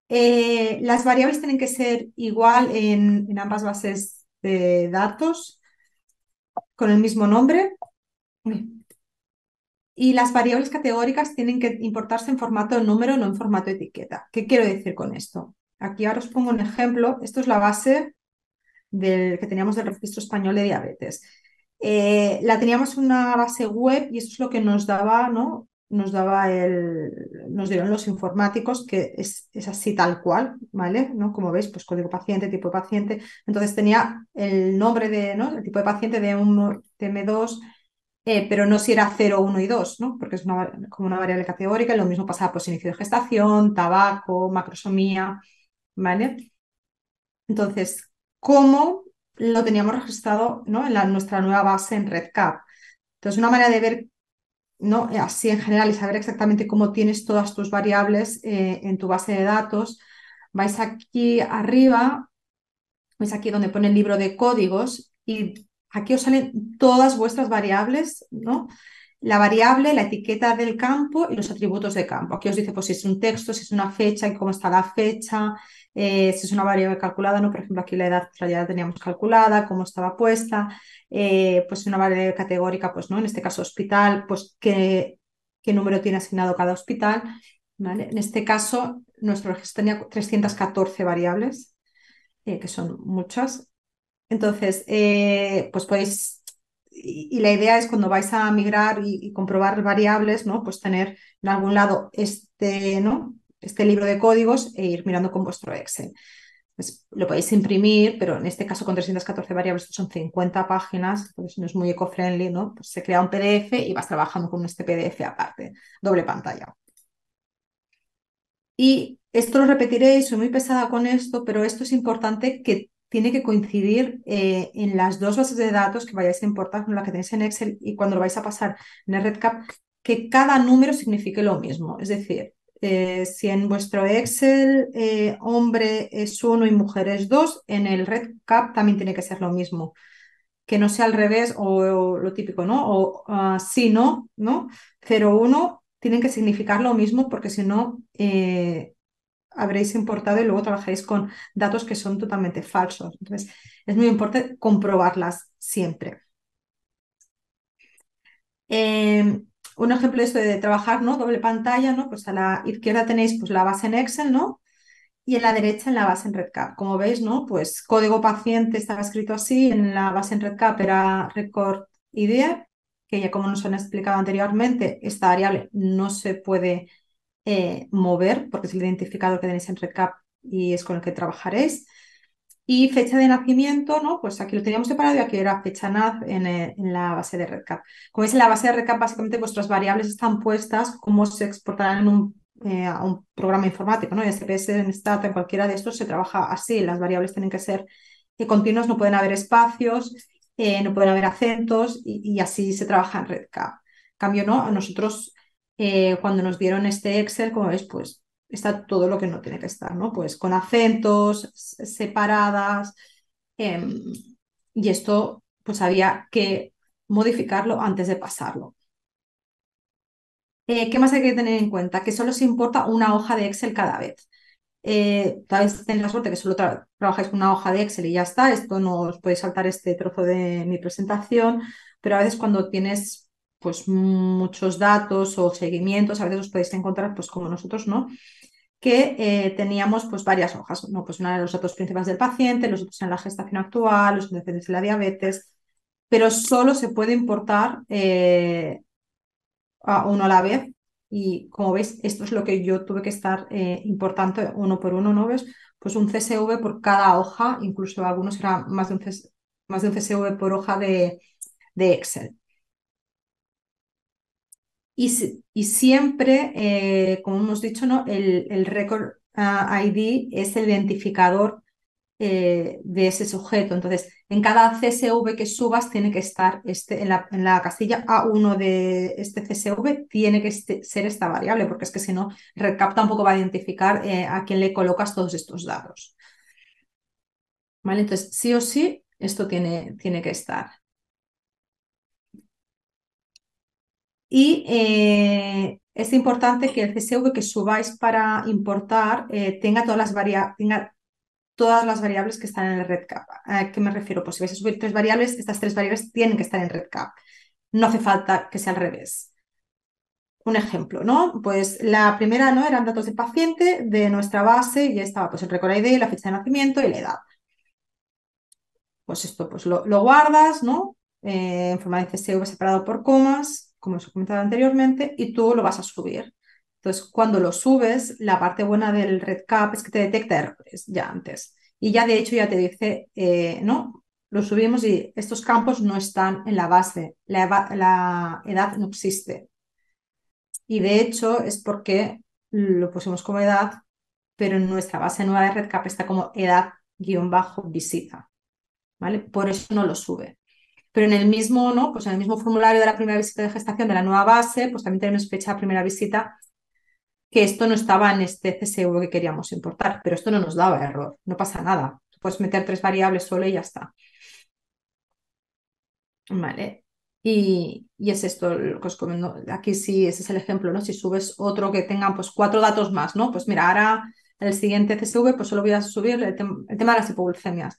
Las variables tienen que ser igual en ambas bases de datos, con el mismo nombre. Y las variables categóricas tienen que importarse en formato de número, no en formato de etiqueta. ¿Qué quiero decir con esto? Aquí ahora os pongo un ejemplo. Esto es la base que teníamos del Registro Español de Diabetes. La teníamos en una base web y eso es lo que nos daba, ¿no? Nos dieron los informáticos, que es así tal cual, ¿vale? ¿No? Como veis, pues código paciente, tipo de paciente. Entonces tenía el nombre ¿no? El tipo de paciente de un TM2, pero no si era 0, 1 y 2, ¿no? Porque es como una variable categórica, y lo mismo pasaba pues inicio de gestación, tabaco, macrosomía, ¿vale? Entonces, ¿cómo lo teníamos registrado, ¿no? en nuestra nueva base en REDCap? Entonces, una manera de ver, ¿no? así en general, y saber exactamente cómo tienes todas tus variables en tu base de datos, vais aquí arriba, veis aquí donde pone el libro de códigos, y aquí os salen todas vuestras variables, ¿no? La variable, la etiqueta del campo y los atributos de campo. Aquí os dice pues, si es un texto, si es una fecha y cómo está la fecha, si es una variable calculada, ¿no? Por ejemplo, aquí la edad ya la teníamos calculada, cómo estaba puesta, pues una variable categórica, pues no, en este caso hospital, pues qué número tiene asignado cada hospital, ¿vale? En este caso, nuestro registro tenía 314 variables, que son muchas. Entonces, pues podéis, y la idea es cuando vais a migrar y comprobar variables, ¿no? Pues tener en algún lado ¿no? Este libro de códigos e ir mirando con vuestro Excel. Pues lo podéis imprimir, pero en este caso con 314 variables son 50 páginas, pues no es muy eco-friendly, ¿no? Pues se crea un PDF y vas trabajando con este PDF aparte, doble pantalla. Y esto lo repetiré, soy muy pesada con esto, pero esto es importante, que tiene que coincidir en las dos bases de datos que vayáis a importar, con la que tenéis en Excel y cuando lo vais a pasar en el REDCap, que cada número signifique lo mismo. Es decir, si en vuestro Excel hombre es 1 y mujer es 2, en el REDCap también tiene que ser lo mismo. Que no sea al revés o lo típico, ¿no? O sí, no, ¿no? 0, 1 tienen que significar lo mismo, porque si no, habréis importado y luego trabajaréis con datos que son totalmente falsos. Entonces, es muy importante comprobarlas siempre. Un ejemplo de esto de trabajar, ¿no? Doble pantalla, ¿no? Pues a la izquierda tenéis pues, la base en Excel, ¿no? Y en la derecha en la base en REDCap. Como veis, ¿no? Pues código paciente estaba escrito así, en la base en REDCap era record ID, que ya como nos han explicado anteriormente, esta variable no se puede mover, porque es el identificador que tenéis en REDCap y es con el que trabajaréis. Y fecha de nacimiento, ¿no? Pues aquí lo teníamos separado y aquí era fecha NAZ en la base de REDCap. Como veis, en la base de REDCap, básicamente vuestras variables están puestas como se exportarán a un programa informático, ¿no? En SPS, en Stata, en cualquiera de estos se trabaja así. Las variables tienen que ser continuas, no pueden haber espacios, no pueden haber acentos y así se trabaja en REDCap. En cambio, ¿no? A nosotros, cuando nos dieron este Excel, como veis, pues está todo lo que no tiene que estar, ¿no? Pues con acentos, separadas, y esto pues había que modificarlo antes de pasarlo. ¿Qué más hay que tener en cuenta? Que solo se importa una hoja de Excel cada vez. Tal vez tenéis la suerte que solo trabajáis con una hoja de Excel y ya está. Esto no os podéis saltar este trozo de mi presentación, pero a veces cuando tienes pues muchos datos o seguimientos, a veces os podéis encontrar pues como nosotros, ¿no? Que teníamos pues varias hojas, ¿no? Pues una de los datos principales del paciente, los otros en la gestación actual, los antecedentes de la diabetes, pero solo se puede importar a uno a la vez. Y como veis, esto es lo que yo tuve que estar importando uno por uno, ¿no ves? Pues un CSV por cada hoja, incluso algunos eran más de un CSV por hoja de Excel. Y siempre, como hemos dicho, ¿no? el record ID es el identificador de ese sujeto. Entonces, en cada CSV que subas tiene que estar en la casilla A1 de este CSV tiene que ser esta variable, porque es que si no, REDCap tampoco va a identificar a quién le colocas todos estos datos. ¿Vale? Entonces, sí o sí, esto tiene que estar. Y es importante que el CSV que subáis para importar tenga todas las variables que están en el REDCap. ¿A qué me refiero? Pues si vais a subir 3 variables, estas 3 variables tienen que estar en REDCap. No hace falta que sea al revés. un ejemplo, ¿no? Pues la primera, ¿no? Eran datos del paciente de nuestra base y estaba pues el record ID, la fecha de nacimiento y la edad. Pues esto pues lo guardas, ¿no? En forma de CSV separado por comas, como os he comentado anteriormente, y tú lo vas a subir. Entonces, cuando lo subes, la parte buena del REDCap es que te detecta errores ya antes. Y ya de hecho ya te dice, no, lo subimos y estos campos no están en la base, la edad no existe. Y de hecho es porque lo pusimos como edad, pero en nuestra base nueva de REDCap está como edad-visita, ¿vale? Por eso no lo sube. Pero en el mismo, ¿no? Pues en el mismo formulario de la primera visita de gestación de la nueva base, pues también tenemos fecha de primera visita, que esto no estaba en este CSV que queríamos importar, pero esto no nos daba error, no pasa nada. Tú puedes meter 3 variables solo y ya está. Vale. Y es esto lo que os comento. Aquí sí, ese es el ejemplo, ¿no? Si subes otro que tenga pues 4 datos más, ¿no? Pues mira, ahora el siguiente CSV pues solo voy a subir el tema de las hipoglucemias.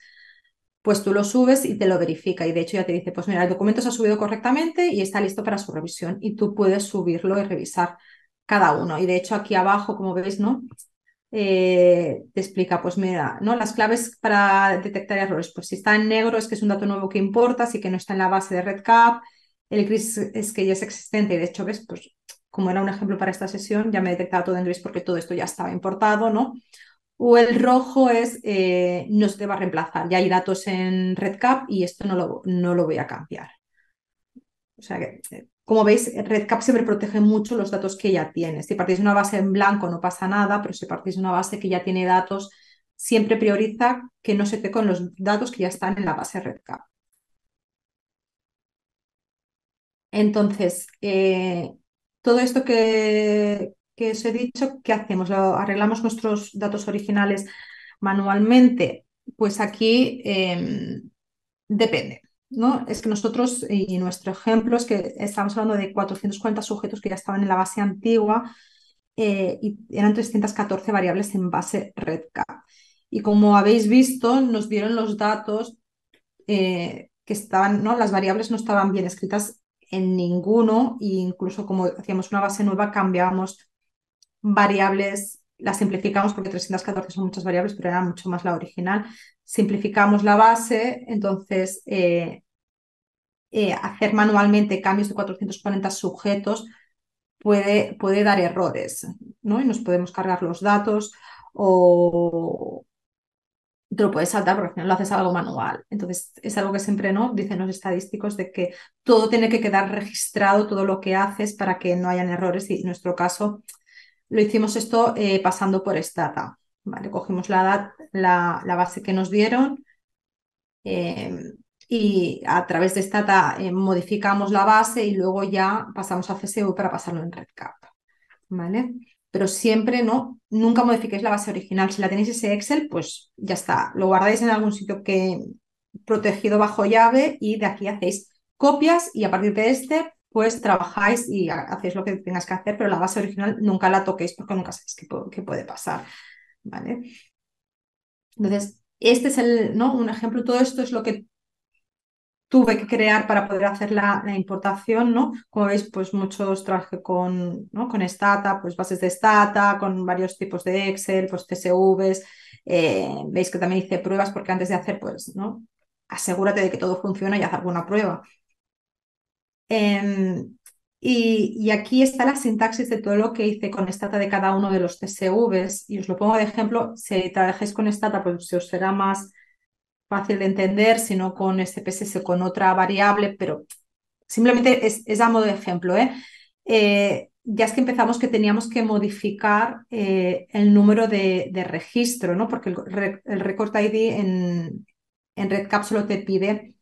Pues tú lo subes y te lo verifica y de hecho ya te dice, pues mira, el documento se ha subido correctamente y está listo para su revisión y tú puedes subirlo y revisar cada uno. Y de hecho aquí abajo, como veis, ¿no? Te explica, pues mira, ¿no? Las claves para detectar errores, pues si está en negro es que es un dato nuevo que importa, así que no está en la base de REDCap, el gris es que ya es existente y de hecho, ves, pues como era un ejemplo para esta sesión, ya me he detectado todo en gris porque todo esto ya estaba importado, ¿no? O el rojo es no se te va a reemplazar. Ya hay datos en REDCap y esto no lo voy a cambiar. O sea que, como veis, REDCap siempre protege mucho los datos que ya tienes. Si partís de una base en blanco no pasa nada, pero si partís de una base que ya tiene datos, siempre prioriza que no se te con los datos que ya están en la base REDCap. Entonces, todo esto que os he dicho, ¿qué hacemos? ¿Arreglamos nuestros datos originales manualmente? Pues aquí depende, ¿no? Es que nosotros, y nuestro ejemplo es que estamos hablando de 440 sujetos que ya estaban en la base antigua y eran 314 variables en base REDCap. Y como habéis visto, nos dieron los datos que estaban, ¿no? Las variables no estaban bien escritas en ninguno, e incluso como hacíamos una base nueva, cambiábamos variables, las simplificamos porque 314 son muchas variables, pero era mucho más la original. Simplificamos la base, entonces hacer manualmente cambios de 440 sujetos puede dar errores, ¿no? Y nos podemos cargar los datos o te lo puedes saltar porque al final lo haces algo manual. Entonces, es algo que siempre, ¿no? Dicen los estadísticos de que todo tiene que quedar registrado, todo lo que haces para que no hayan errores. Y en nuestro caso, lo hicimos esto pasando por Stata. ¿Vale? Cogimos la base que nos dieron eh, y a través de Stata modificamos la base y luego ya pasamos a CSV para pasarlo en REDCap. ¿Vale? Pero siempre no, nunca modifiquéis la base original. Si la tenéis ese Excel, pues ya está. Lo guardáis en algún sitio que protegido bajo llave y de aquí hacéis copias y a partir de este pues trabajáis y hacéis lo que tengáis que hacer, pero la base original nunca la toquéis porque nunca sabéis qué puede pasar. ¿Vale? Entonces, este es ¿no? Un ejemplo. Todo esto es lo que tuve que crear para poder hacer la importación, ¿no? Como veis, pues muchos trabajé con, ¿no? Con Stata, pues bases de Stata, con varios tipos de Excel, pues CSVs. Veis que también hice pruebas porque antes de hacer, pues, ¿no? Asegúrate de que todo funciona y haz alguna prueba. Y aquí está la sintaxis de todo lo que hice con Stata de cada uno de los CSVs y os lo pongo de ejemplo. Si trabajáis con Stata, pues se os será más fácil de entender, sino con SPSS con otra variable, pero simplemente es a modo de ejemplo. Ya es que empezamos que teníamos que modificar el número de registro, ¿no? Porque el record ID en REDCap solo te pide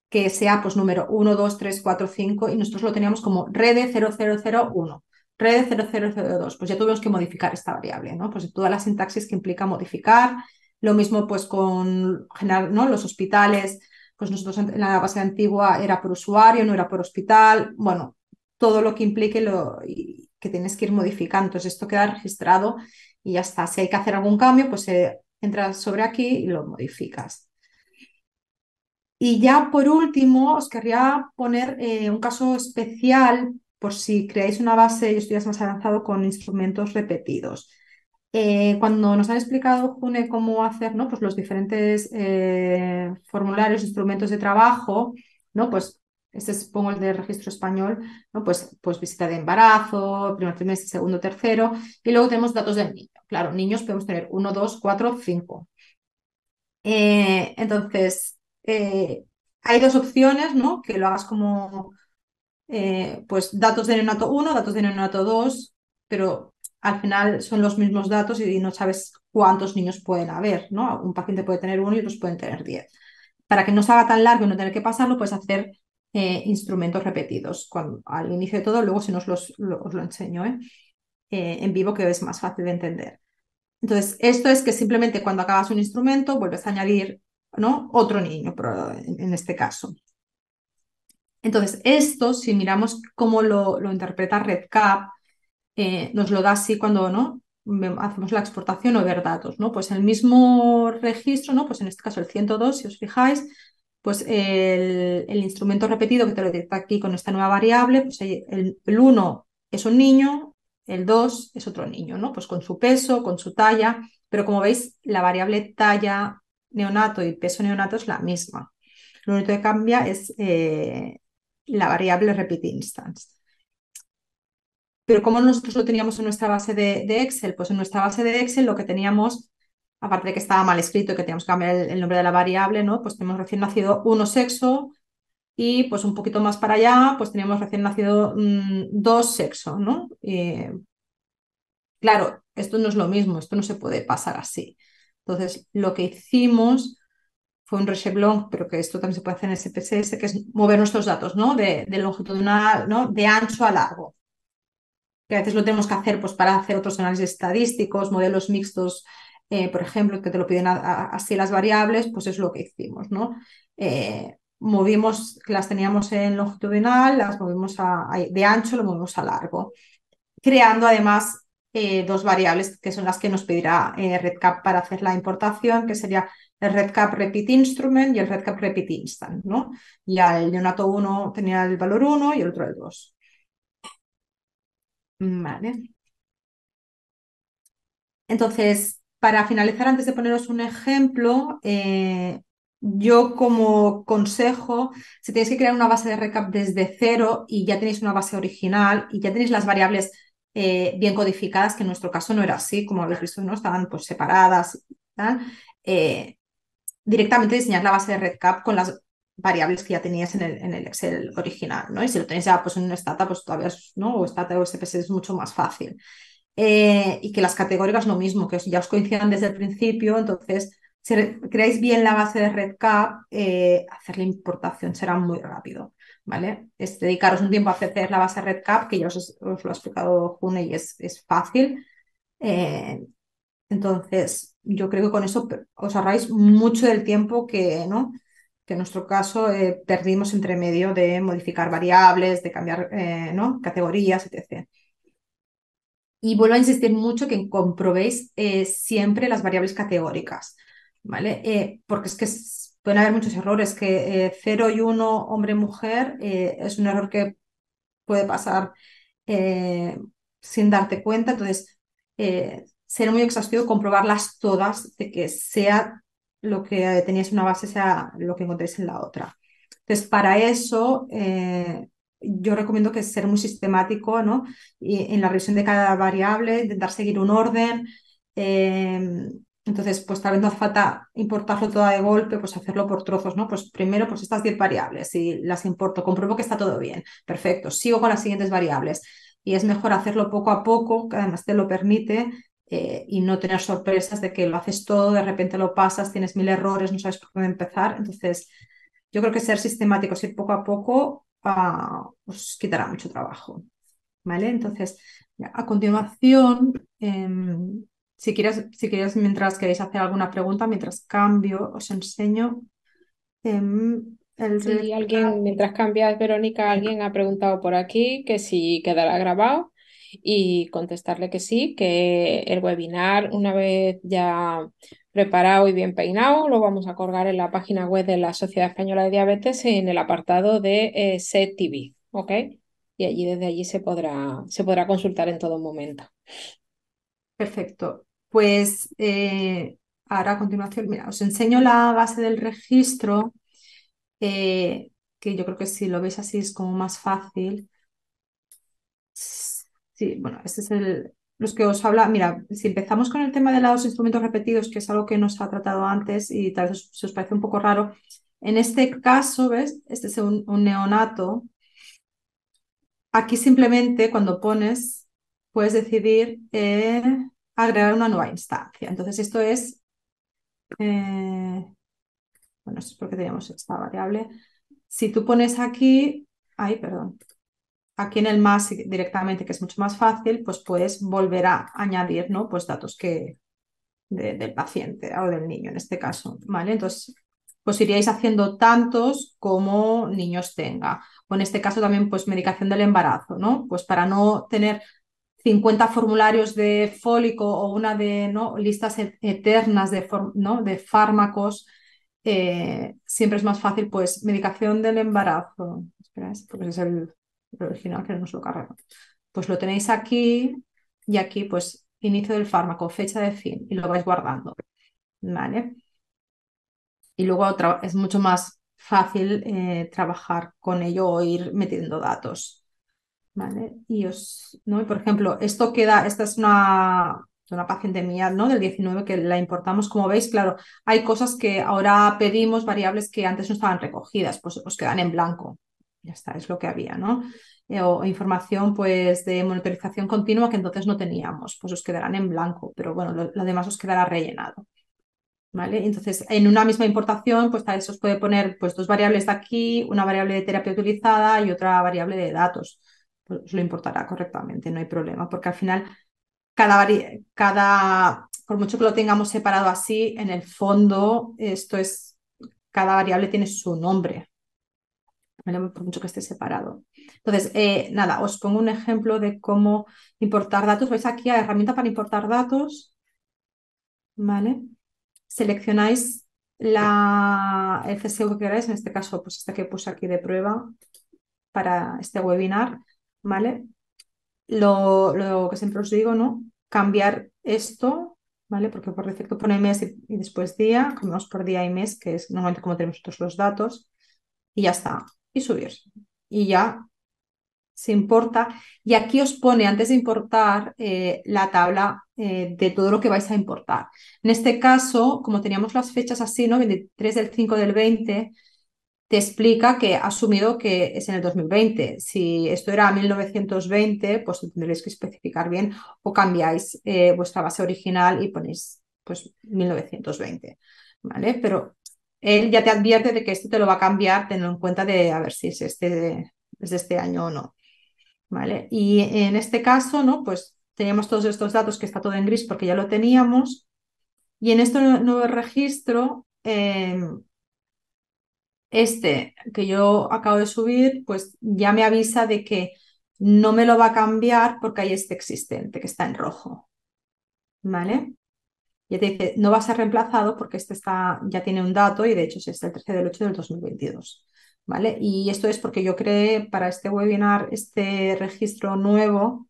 que sea pues número 1, 2, 3, 4, 5 y nosotros lo teníamos como rede 0001, rede 0002. Pues ya tuvimos que modificar esta variable, ¿no? Pues toda la sintaxis que implica modificar. Lo mismo pues con general, ¿no? Los hospitales, pues nosotros en la base antigua era por usuario, no era por hospital. Bueno, todo lo que implique y que tienes que ir modificando. Entonces esto queda registrado y ya está. Si hay que hacer algún cambio, pues entras sobre aquí y lo modificas. Y ya por último, os querría poner un caso especial por si creáis una base y estudias más avanzado con instrumentos repetidos. Cuando nos han explicado, June, cómo hacer, ¿no? Pues los diferentes formularios, instrumentos de trabajo, ¿no? Pues este es, pongo el de registro español, ¿no? Pues visita de embarazo, primer trimestre, segundo, tercero, y luego tenemos datos del niño. Claro, niños podemos tener 1, 2, 4, 5. Entonces, hay dos opciones, ¿no? Que lo hagas como pues datos de neonato 1, datos de neonato 2, pero al final son los mismos datos y no sabes cuántos niños pueden haber, ¿no? Un paciente puede tener uno y otros pueden tener 10. Para que no se haga tan largo y no tener que pasarlo, puedes hacer instrumentos repetidos. Al inicio de todo, luego si no os lo enseño en vivo, que es más fácil de entender. Entonces, esto es que simplemente cuando acabas un instrumento, vuelves a añadir, ¿no? Otro niño, en este caso. Entonces, esto, si miramos cómo lo interpreta REDCap, nos lo da así cuando, ¿no? Hacemos la exportación o ver datos, ¿no? Pues el mismo registro, ¿no? Pues en este caso el 102, si os fijáis, pues el instrumento repetido que te lo detecta aquí con esta nueva variable, pues el 1 es un niño, el 2 es otro niño, ¿no? Pues con su peso, con su talla, pero como veis, la variable talla neonato y peso neonato es la misma. Lo único que cambia es la variable repeat instance. Pero como nosotros lo teníamos en nuestra base de Excel, pues en nuestra base de Excel lo que teníamos, aparte de que estaba mal escrito y que teníamos que cambiar el nombre de la variable, ¿no? Pues tenemos recién nacido 1 sexo y pues un poquito más para allá, pues teníamos recién nacido 2 sexo, ¿no? Claro, esto no es lo mismo, esto no se puede pasar así. Entonces, lo que hicimos fue un recheblong, pero que esto también se puede hacer en SPSS, que es mover nuestros datos, ¿no? De longitudinal, ¿no? De ancho a largo. Que a veces lo tenemos que hacer pues, para hacer otros análisis estadísticos, modelos mixtos, por ejemplo, que te lo piden así las variables, pues es lo que hicimos, ¿no? Movimos, las teníamos en longitudinal, las movimos de ancho, lo movimos a largo, creando además dos variables que son las que nos pedirá REDCap para hacer la importación, que sería el REDCap Repeat Instrument y el REDCap Repeat Instant, ¿no? Ya el neonato 1 tenía el valor 1 y el otro el 2. Vale. Entonces, para finalizar, antes de poneros un ejemplo, yo como consejo, si tenéis que crear una base de recap desde cero y ya tenéis una base original y ya tenéis las variables bien codificadas, que en nuestro caso no era así, como habéis visto, ¿no? Estaban pues separadas y tal, directamente diseñar la base de REDCap con las variables que ya tenías en el Excel original, ¿no? Y si lo tenéis ya pues, en un Stata, pues todavía ¿no? O Stata o SPSS es mucho más fácil. Y que las categóricas lo mismo, que ya os coincidan desde el principio, entonces si creáis bien la base de REDCap, hacer la importación será muy rápido, ¿vale? Es dedicaros un tiempo a hacer la base REDCap, que ya os lo ha explicado June y es fácil. Entonces, yo creo que con eso os ahorráis mucho del tiempo ¿no? Que en nuestro caso perdimos entre medio de modificar variables, de cambiar ¿no? categorías, etc. Y vuelvo a insistir mucho que comprobéis siempre las variables categóricas, ¿vale? Porque es que pueden haber muchos errores, que 0 y 1 hombre-mujer es un error que puede pasar sin darte cuenta, entonces ser muy exhaustivo, comprobarlas todas, de que sea lo que teníais en una base, sea lo que encontréis en la otra. Entonces, para eso yo recomiendo que ser muy sistemático, ¿no? Y en la revisión de cada variable, intentar seguir un orden. Entonces, pues tal vez no hace falta importarlo todo de golpe, pues hacerlo por trozos, ¿no? Pues primero, pues estas 10 variables y las importo, compruebo que está todo bien, perfecto, sigo con las siguientes variables. Y es mejor hacerlo poco a poco, que además te lo permite, y no tener sorpresas de que lo haces todo, de repente lo pasas, tienes 1000 errores, no sabes por dónde empezar. Entonces, yo creo que ser sistemáticos, ir poco a poco, os quitará mucho trabajo. ¿Vale? Entonces, a continuación, si quieres, mientras queréis hacer alguna pregunta, mientras cambio, os enseño el Sí, REDCap. mientras cambias, Verónica, alguien ha preguntado por aquí que si quedará grabado y contestarle que sí, que el webinar, una vez ya preparado y bien peinado, lo vamos a colgar en la página web de la Sociedad Española de Diabetes en el apartado de SET TV, ¿ok? y desde allí se podrá consultar en todo momento. Perfecto. Pues ahora a continuación, mira, os enseño la base del registro, que yo creo que si lo veis así es como más fácil. Sí, bueno, este es los que os habla. Mira, si empezamos con el tema de los instrumentos repetidos, que es algo que nos ha tratado antes y tal vez se os parece un poco raro, en este caso, ¿ves? Este es un neonato. Aquí simplemente cuando pones, puedes decidir agregar una nueva instancia. Entonces esto es, bueno, esto es porque teníamos esta variable. Si tú pones aquí, ay, perdón, aquí en el más directamente, que es mucho más fácil, pues puedes volver a añadir, ¿no? Pues datos del paciente o del niño en este caso, ¿vale? Entonces, pues iríais haciendo tantos como niños tenga. O en este caso también, pues medicación del embarazo, ¿no? Pues para no tener 50 formularios de fólico o una de, ¿no? listas eternas ¿no? de fármacos, siempre es más fácil, pues medicación del embarazo. Espera, porque es el original que no nos lo carga. Pues lo tenéis aquí y aquí, pues inicio del fármaco, fecha de fin y lo vais guardando, ¿vale? Y luego es mucho más fácil trabajar con ello o ir metiendo datos. ¿Vale? ¿No? Y por ejemplo, esta es una paciente mía, ¿no? Del 19 que la importamos. Como veis, claro, hay cosas que ahora pedimos, variables que antes no estaban recogidas, pues os quedan en blanco. Ya está, es lo que había, ¿no? O información pues de monitorización continua que entonces no teníamos, pues os quedarán en blanco, pero bueno, lo demás os quedará rellenado. ¿Vale? Entonces, en una misma importación, pues tal vez os puede poner pues, dos variables de aquí, una variable de terapia utilizada y otra variable de datos. Pues os lo importará correctamente, no hay problema, porque al final, por mucho que lo tengamos separado así, en el fondo, cada variable tiene su nombre, ¿vale? Por mucho que esté separado. Entonces, nada, os pongo un ejemplo de cómo importar datos. Vais aquí a herramienta para importar datos, ¿vale? Seleccionáis el CSV que queráis, en este caso, pues esta que puse aquí de prueba para este webinar, ¿vale? Lo que siempre os digo, ¿no? Cambiar esto, ¿vale? Porque por defecto pone mes y después día, cambiamos por día y mes, que es normalmente como tenemos todos los datos, y ya está. Y subir. Y ya se importa. Y aquí os pone, antes de importar, la tabla de todo lo que vais a importar. En este caso, como teníamos las fechas así, ¿no? 23 del 5 del 20, te explica que ha asumido que es en el 2020. Si esto era 1920, pues tendréis que especificar bien o cambiáis vuestra base original y ponéis pues 1920, ¿vale? Pero él ya te advierte de que esto te lo va a cambiar teniendo en cuenta de a ver si es de este año o no. ¿Vale? Y en este caso, ¿no? Pues teníamos todos estos datos que está todo en gris porque ya lo teníamos. Y en este nuevo registro, este que yo acabo de subir, pues ya me avisa de que no me lo va a cambiar porque hay este existente que está en rojo. ¿Vale? Ya te dice, no va a ser reemplazado porque ya tiene un dato y de hecho es el 13 del 8 del 2022. ¿Vale? Y esto es porque yo creé para este webinar este registro nuevo,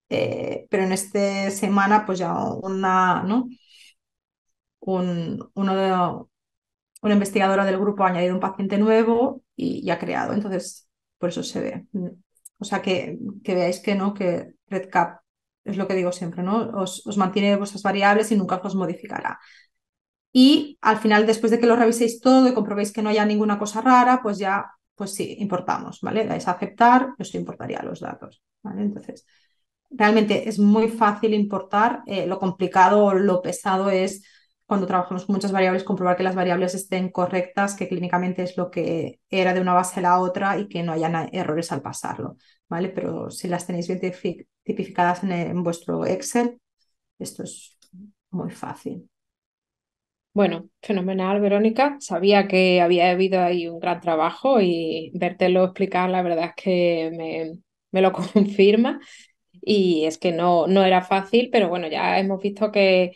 pero en esta semana pues ya ¿no? Una investigadora del grupo ha añadido un paciente nuevo y ha creado, entonces por eso se ve. O sea que veáis que no, que RedCap es lo que digo siempre, ¿no? Os mantiene vuestras variables y nunca os modificará. Y al final, después de que lo reviséis todo y comprobéis que no haya ninguna cosa rara, pues ya, pues sí, importamos, ¿vale? Dais a aceptar, yo os importaría los datos, ¿vale? Entonces, realmente es muy fácil importar. Lo complicado o lo pesado es cuando trabajamos con muchas variables, comprobar que las variables estén correctas, que clínicamente es lo que era de una base a la otra y que no hayan errores al pasarlo, ¿vale? Pero si las tenéis bien tipificadas en vuestro Excel, esto es muy fácil. Bueno, fenomenal, Verónica. Sabía que había habido ahí un gran trabajo y vértelo explicar, la verdad es que me lo confirma. Y es que no era fácil, pero bueno, ya hemos visto que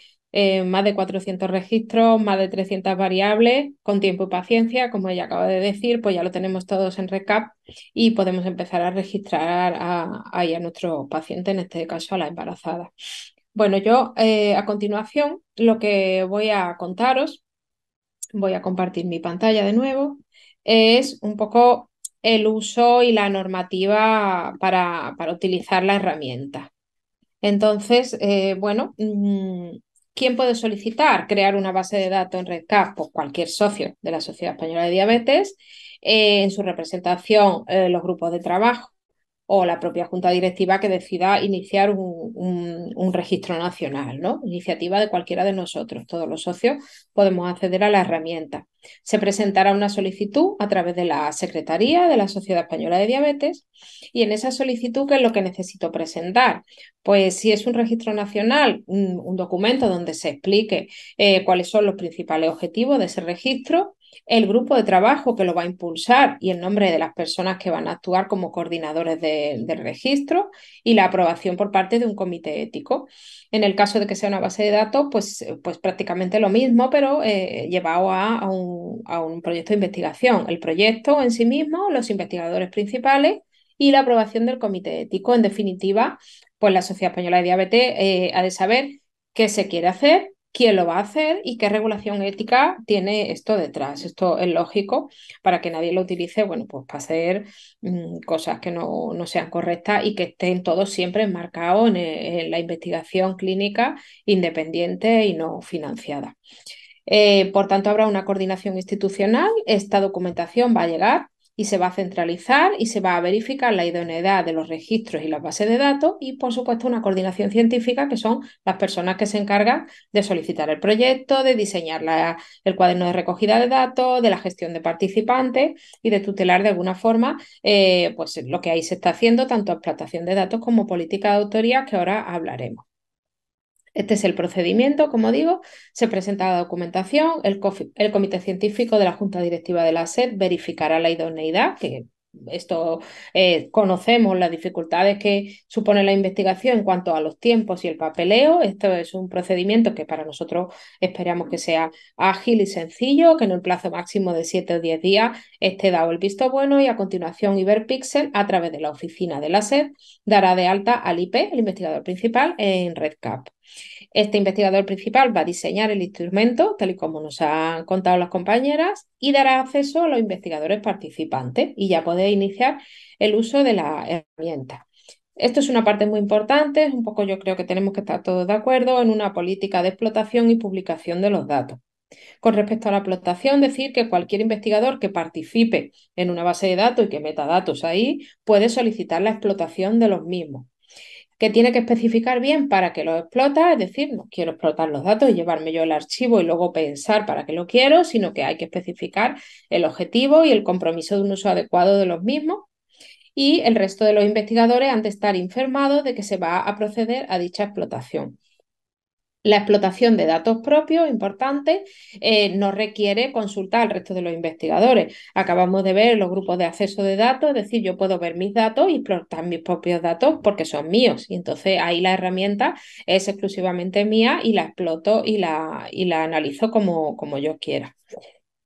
más de 400 registros, más de 300 variables, con tiempo y paciencia, como ella acaba de decir, pues ya lo tenemos todos en RECAP y podemos empezar a registrar ahí a nuestros pacientes, en este caso a la embarazada. Bueno, yo a continuación lo que voy a contaros, voy a compartir mi pantalla de nuevo, es un poco el uso y la normativa para utilizar la herramienta. Entonces, bueno, ¿quién puede solicitar crear una base de datos en REDCap? Pues cualquier socio de la Sociedad Española de Diabetes, en su representación, los grupos de trabajo o la propia junta directiva que decida iniciar un registro nacional, ¿no? Iniciativa de cualquiera de nosotros. Todos los socios podemos acceder a la herramienta. Se presentará una solicitud a través de la Secretaría de la Sociedad Española de Diabetes y en esa solicitud, ¿qué es lo que necesito presentar? Pues si es un registro nacional, un documento donde se explique cuáles son los principales objetivos de ese registro, el grupo de trabajo que lo va a impulsar y el nombre de las personas que van a actuar como coordinadores del registro y la aprobación por parte de un comité ético. En el caso de que sea una base de datos, pues prácticamente lo mismo, pero llevado a un proyecto de investigación. El proyecto en sí mismo, los investigadores principales y la aprobación del comité ético. En definitiva, pues la Sociedad Española de Diabetes ha de saber qué se quiere hacer, quién lo va a hacer y qué regulación ética tiene esto detrás. Esto es lógico para que nadie lo utilice, bueno, pues para hacer cosas que no sean correctas y que estén todos siempre enmarcados en la investigación clínica independiente y no financiada. Por tanto, habrá una coordinación institucional. Esta documentación va a llegar y se va a centralizar y se va a verificar la idoneidad de los registros y las bases de datos y, por supuesto, una coordinación científica que son las personas que se encargan de solicitar el proyecto, de diseñar el cuaderno de recogida de datos, de la gestión de participantes y de tutelar de alguna forma pues lo que ahí se está haciendo, tanto explotación de datos como política de autoría, que ahora hablaremos. Este es el procedimiento, como digo, se presenta la documentación, el comité científico de la Junta Directiva de la SED verificará la idoneidad, que esto conocemos las dificultades que supone la investigación en cuanto a los tiempos y el papeleo. Esto es un procedimiento que para nosotros esperamos que sea ágil y sencillo, que en el plazo máximo de 7 o 10 días esté dado el visto bueno y a continuación Iberpixel, a través de la oficina de la SED, dará de alta al IP, el investigador principal, en REDCap. Este investigador principal va a diseñar el instrumento, tal y como nos han contado las compañeras, y dará acceso a los investigadores participantes y ya podéis iniciar el uso de la herramienta. Esto es una parte muy importante, es un poco yo creo que tenemos que estar todos de acuerdo en una política de explotación y publicación de los datos. Con respecto a la explotación, decir que cualquier investigador que participe en una base de datos y que meta datos ahí puede solicitar la explotación de los mismos, que tiene que especificar bien para qué lo explota, es decir, no quiero explotar los datos y llevarme yo el archivo y luego pensar para qué lo quiero, sino que hay que especificar el objetivo y el compromiso de un uso adecuado de los mismos. Y el resto de los investigadores han de estar informados de que se va a proceder a dicha explotación. La explotación de datos propios, importante, no requiere consultar al resto de los investigadores. Acabamos de ver los grupos de acceso de datos, es decir, yo puedo ver mis datos y explotar mis propios datos porque son míos. Y entonces ahí la herramienta es exclusivamente mía y la exploto y la analizo como yo quiera.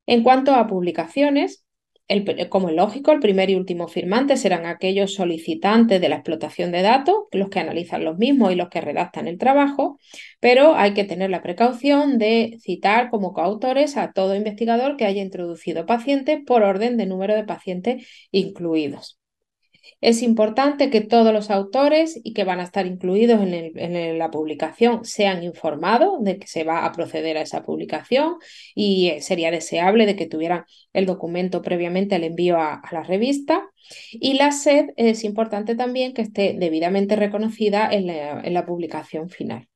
En cuanto a publicaciones, como es lógico, el primer y último firmante serán aquellos solicitantes de la explotación de datos, los que analizan los mismos y los que redactan el trabajo, pero hay que tener la precaución de citar como coautores a todo investigador que haya introducido pacientes por orden de número de pacientes incluidos. Es importante que todos los autores y que van a estar incluidos en la publicación sean informados de que se va a proceder a esa publicación y sería deseable de que tuvieran el documento previamente el envío a la revista. Y la SED es importante también que esté debidamente reconocida en la publicación final.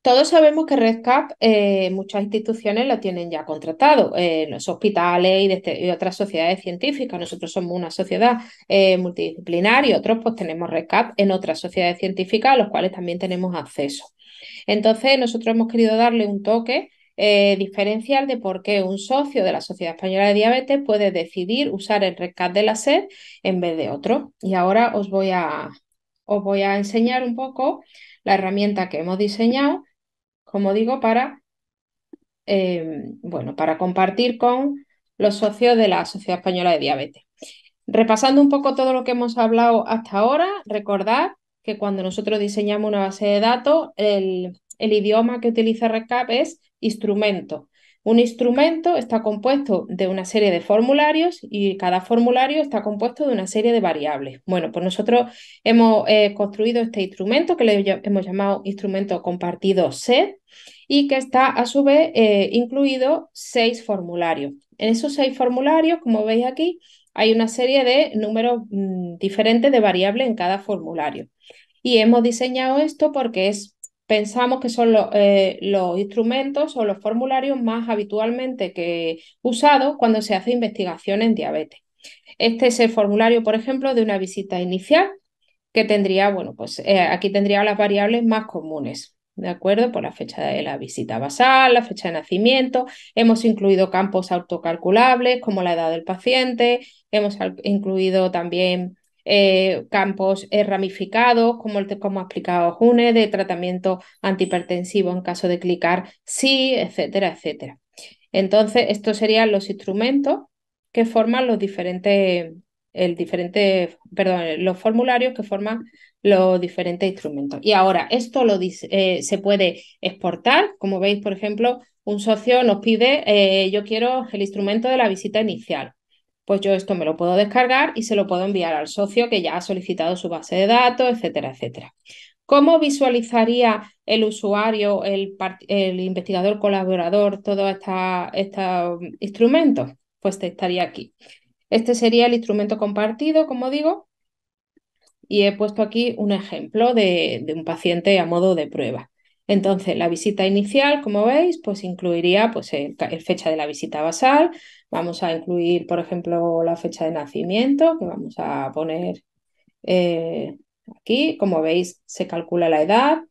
Todos sabemos que REDCap muchas instituciones lo tienen ya contratado, los hospitales y otras sociedades científicas. Nosotros somos una sociedad multidisciplinar y otros pues tenemos REDCap en otras sociedades científicas a los cuales también tenemos acceso. Entonces nosotros hemos querido darle un toque diferencial de por qué un socio de la Sociedad Española de Diabetes puede decidir usar el REDCap de la SED en vez de otro. Y ahora os voy a enseñar un poco la herramienta que hemos diseñado como digo, bueno, para compartir con los socios de la Sociedad Española de Diabetes. Repasando un poco todo lo que hemos hablado hasta ahora, recordad que cuando nosotros diseñamos una base de datos, el idioma que utiliza REDCap es instrumento. Un instrumento está compuesto de una serie de formularios y cada formulario está compuesto de una serie de variables. Bueno, pues nosotros hemos construido este instrumento que le hemos llamado instrumento compartido SET y que está a su vez incluido 6 formularios. En esos 6 formularios, como veis aquí, hay una serie de números diferentes de variables en cada formulario. Y hemos diseñado esto porque pensamos que son los instrumentos o los formularios más habitualmente usados cuando se hace investigación en diabetes. Este es el formulario, por ejemplo, de una visita inicial que tendría, bueno, pues aquí tendría las variables más comunes. ¿De acuerdo? Por la fecha de la visita basal, la fecha de nacimiento. Hemos incluido campos autocalculables como la edad del paciente. Hemos incluido también campos ramificados, como ha explicado June, de tratamiento antihipertensivo en caso de clicar sí, etcétera, etcétera. Entonces, estos serían los instrumentos que forman los formularios que forman los diferentes instrumentos. Y ahora, esto se puede exportar. Como veis, por ejemplo, un socio nos pide, yo quiero el instrumento de la visita inicial. Pues yo esto me lo puedo descargar y se lo puedo enviar al socio que ya ha solicitado su base de datos, etcétera, etcétera. ¿Cómo visualizaría el usuario, el investigador colaborador, todos estos instrumentos? Pues estaría aquí. Este sería el instrumento compartido, como digo, y he puesto aquí un ejemplo de un paciente a modo de prueba. Entonces, la visita inicial, como veis, pues incluiría pues, el fecha de la visita basal. Vamos a incluir, por ejemplo, la fecha de nacimiento, que vamos a poner aquí. Como veis, se calcula la edad,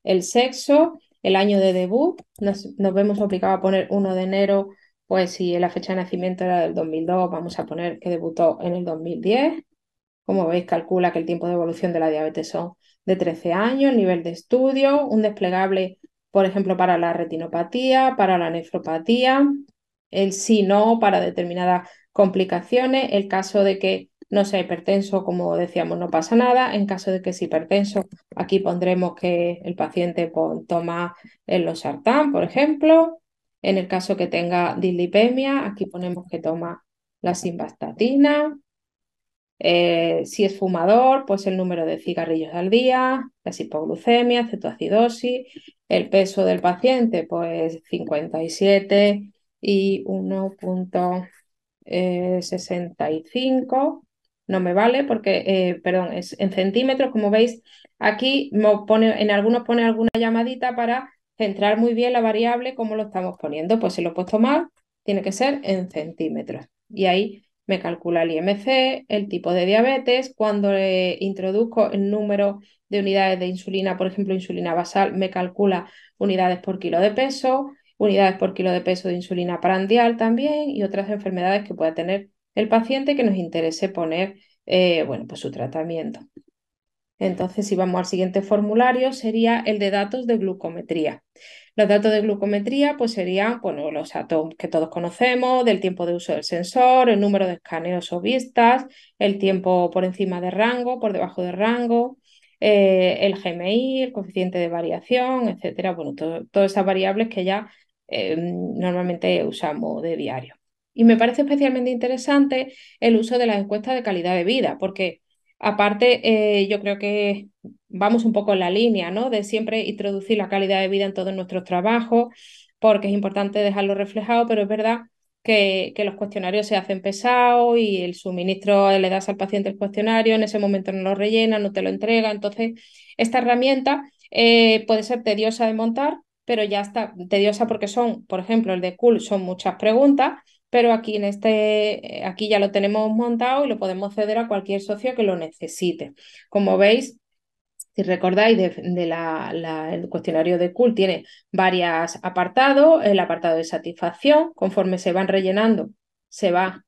el sexo, el año de debut. Nos vemos obligados a poner 1 de enero, pues si la fecha de nacimiento era del 2002, vamos a poner que debutó en el 2010. Como veis, calcula que el tiempo de evolución de la diabetes son de 13 años, el nivel de estudio, un desplegable, por ejemplo, para la retinopatía, para la nefropatía, el sí, no para determinadas complicaciones, el caso de que no sea hipertenso, como decíamos, no pasa nada. En caso de que sea hipertenso, aquí pondremos que el paciente toma el losartán, por ejemplo. En el caso que tenga dislipemia, aquí ponemos que toma la simvastatina. Si es fumador, pues el número de cigarrillos al día, la hipoglucemia, cetoacidosis, el peso del paciente, pues 57 y 1,65. No me vale porque, perdón, es en centímetros. Como veis, aquí en algunos pone alguna llamadita para centrar muy bien la variable, como lo estamos poniendo. Pues si lo he puesto mal, tiene que ser en centímetros. Y ahí me calcula el IMC, el tipo de diabetes. Cuando introduzco el número de unidades de insulina, por ejemplo, insulina basal, me calcula unidades por kilo de peso, unidades por kilo de peso de insulina prandial también y otras enfermedades que pueda tener el paciente que nos interese poner bueno, pues su tratamiento. Entonces, si vamos al siguiente formulario, sería el de datos de glucometría. Los datos de glucometría pues serían bueno, los datos que todos conocemos, del tiempo de uso del sensor, el número de escaneos o vistas, el tiempo por encima de rango, por debajo de rango, el GMI, el coeficiente de variación, etcétera. Bueno, todas esas variables que ya normalmente usamos de diario. Y me parece especialmente interesante el uso de las encuestas de calidad de vida, porque aparte yo creo que vamos un poco en la línea, ¿no? De siempre introducir la calidad de vida en todos nuestros trabajos, porque es importante dejarlo reflejado, pero es verdad que los cuestionarios se hacen pesados y el suministro le das al paciente el cuestionario, en ese momento no lo rellena, no te lo entrega. Entonces, esta herramienta puede ser tediosa de montar, pero ya está tediosa porque son, por ejemplo, el de Cool son muchas preguntas, pero aquí ya lo tenemos montado y lo podemos ceder a cualquier socio que lo necesite. Como veis, si recordáis, el cuestionario de Cool tiene varios apartados. El apartado de satisfacción, conforme se van rellenando, se va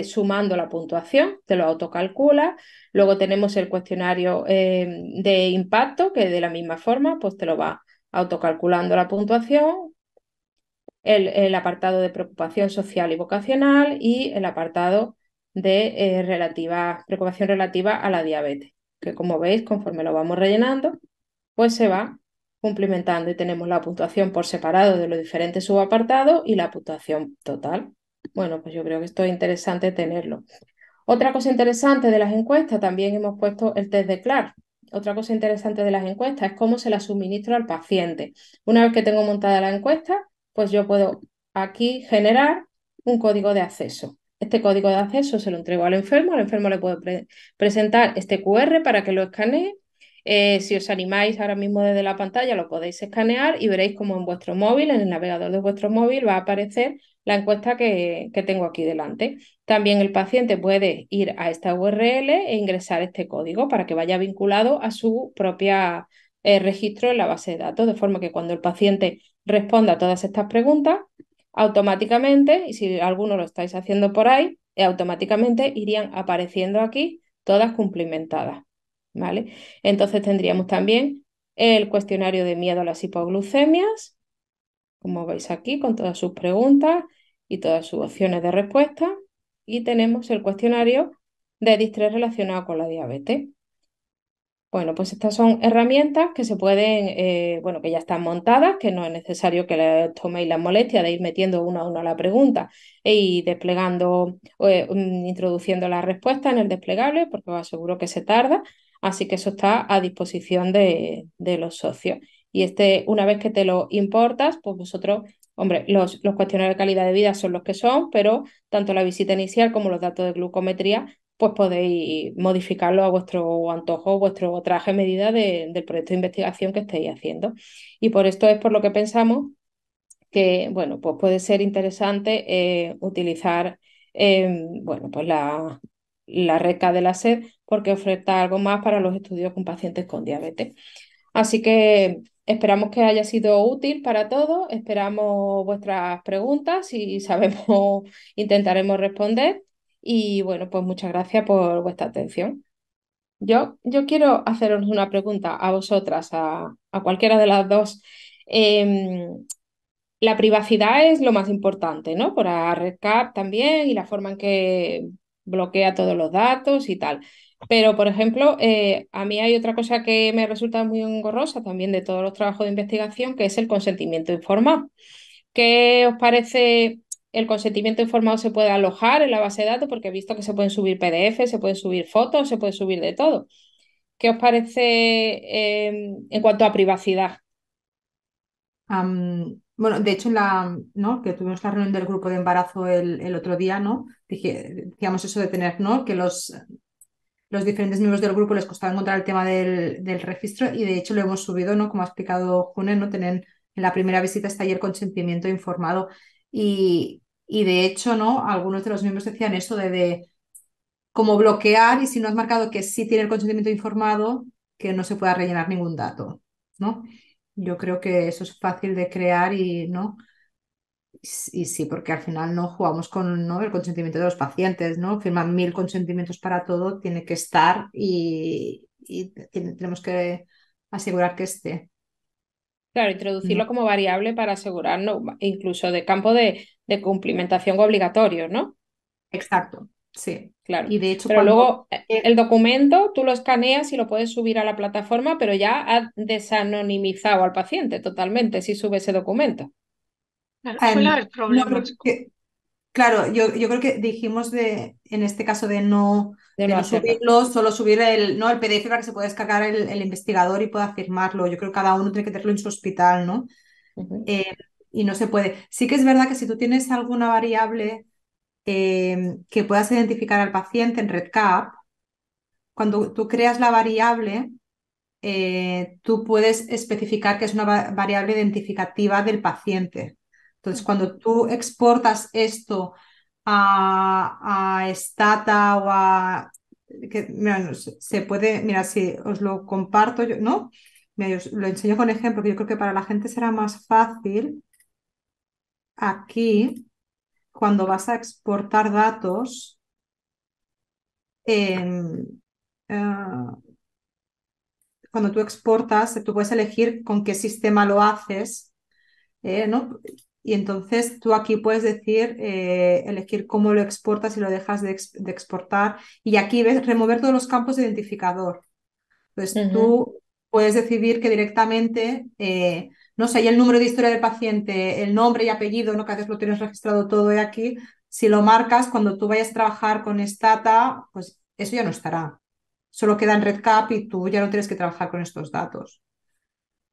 sumando la puntuación, te lo autocalcula. Luego tenemos el cuestionario de impacto, que de la misma forma pues te lo va autocalculando la puntuación, el apartado de preocupación social y vocacional y el apartado de preocupación relativa a la diabetes, que como veis, conforme lo vamos rellenando, pues se va cumplimentando y tenemos la puntuación por separado de los diferentes subapartados y la puntuación total. Bueno, pues yo creo que esto es interesante tenerlo. Otra cosa interesante de las encuestas, también hemos puesto el test de CLAR. Otra cosa interesante de las encuestas es cómo se las suministro al paciente. Una vez que tengo montada la encuesta, pues yo puedo aquí generar un código de acceso. Este código de acceso se lo entrego al enfermo le puedo presentar este QR para que lo escanee. Si os animáis ahora mismo desde la pantalla lo podéis escanear y veréis como en vuestro móvil, en el navegador de vuestro móvil, va a aparecer la encuesta que tengo aquí delante. También el paciente puede ir a esta URL e ingresar este código para que vaya vinculado a su propia registro en la base de datos, de forma que cuando el paciente responda a todas estas preguntas, automáticamente, y si alguno lo estáis haciendo por ahí, automáticamente irían apareciendo aquí todas cumplimentadas, ¿vale? Entonces tendríamos también el cuestionario de miedo a las hipoglucemias, como veis aquí, con todas sus preguntas y todas sus opciones de respuesta. Y tenemos el cuestionario de distrés relacionado con la diabetes. Bueno, pues estas son herramientas que se pueden, bueno, que ya están montadas, que no es necesario que les toméis la molestia de ir metiendo una a una la pregunta e ir desplegando, introduciendo la respuesta en el desplegable, porque os aseguro que se tarda. Así que eso está a disposición de los socios. Y una vez que te lo importas, pues vosotros, hombre, los cuestionarios de calidad de vida son los que son, pero tanto la visita inicial como los datos de glucometría pues podéis modificarlo a vuestro antojo, vuestro traje a medida del proyecto de investigación que estéis haciendo. Y por esto es por lo que pensamos que, bueno, pues puede ser interesante utilizar, bueno, pues la RECA de la SED porque ofrece algo más para los estudios con pacientes con diabetes. Así que esperamos que haya sido útil para todos, esperamos vuestras preguntas y sabemos, intentaremos responder. Y bueno, pues muchas gracias por vuestra atención. Yo quiero haceros una pregunta a vosotras, a cualquiera de las dos. Em, la privacidad es lo más importante, ¿no? Para RedCap también y la forma en que bloquea todos los datos y tal. Pero, por ejemplo, a mí hay otra cosa que me resulta muy engorrosa también de todos los trabajos de investigación, que es el consentimiento informado. ¿Qué os parece el consentimiento informado se puede alojar en la base de datos? Porque he visto que se pueden subir PDF, se pueden subir fotos, se puede subir de todo. ¿Qué os parece en cuanto a privacidad? Bueno, de hecho, ¿no? Que tuvimos la reunión del grupo de embarazo el otro día, ¿no? Decíamos eso de tener, ¿no? Que los diferentes miembros del grupo les costaba encontrar el tema del registro y de hecho lo hemos subido, ¿no? Como ha explicado June, ¿no? Tener en la primera visita está ahí el consentimiento informado y de hecho, ¿no? Algunos de los miembros decían eso de cómo bloquear y si no has marcado que sí tiene el consentimiento informado, que no se pueda rellenar ningún dato, ¿no? Yo creo que eso es fácil de crear y, ¿no? Y sí, porque al final no jugamos con, ¿no? el consentimiento de los pacientes, ¿no? Firman 1000 consentimientos para todo, tiene que estar y tenemos que asegurar que esté. Claro, introducirlo ¿No? como variable para asegurarnos, incluso de campo de cumplimentación obligatorio, ¿no? Exacto, sí. Claro. Y de hecho, Pero cuando luego el documento tú lo escaneas y lo puedes subir a la plataforma, pero ya has desanonimizado al paciente totalmente si sube ese documento. Claro, suele em, haber no problemas. creo que, claro, yo creo que dijimos en este caso De de no no hacerlo. subirlo, solo subir ¿no? el PDF para que se pueda descargar el investigador y pueda firmarlo. Yo creo que cada uno tiene que tenerlo en su hospital, ¿no? Ujú. Eh, y no se puede. Sí que es verdad que si tú tienes alguna variable que puedas identificar al paciente en REDCap, cuando tú creas la variable, tú puedes especificar que es una variable identificativa del paciente. Entonces, cuando tú exportas esto a Stata o a... mira, no sé, se puede, mira, si os lo comparto yo, ¿no? Mira, os lo enseño con ejemplo, que yo creo que para la gente será más fácil. Aquí, cuando vas a exportar datos, em, ah, cuando tú exportas, tú puedes elegir con qué sistema lo haces, ¿no? Y entonces tú aquí puedes decir, elegir cómo lo exportas y lo dejas de exportar. Y aquí ves remover todos los campos de identificador. Entonces Ujú. tú puedes decidir que directamente, no sé, y el número de historia del paciente, el nombre y apellido, ¿no? Que a veces lo tienes registrado todo de aquí. Si lo marcas, cuando tú vayas a trabajar con Stata, pues eso ya no estará. Solo queda en RedCap y tú ya no tienes que trabajar con estos datos.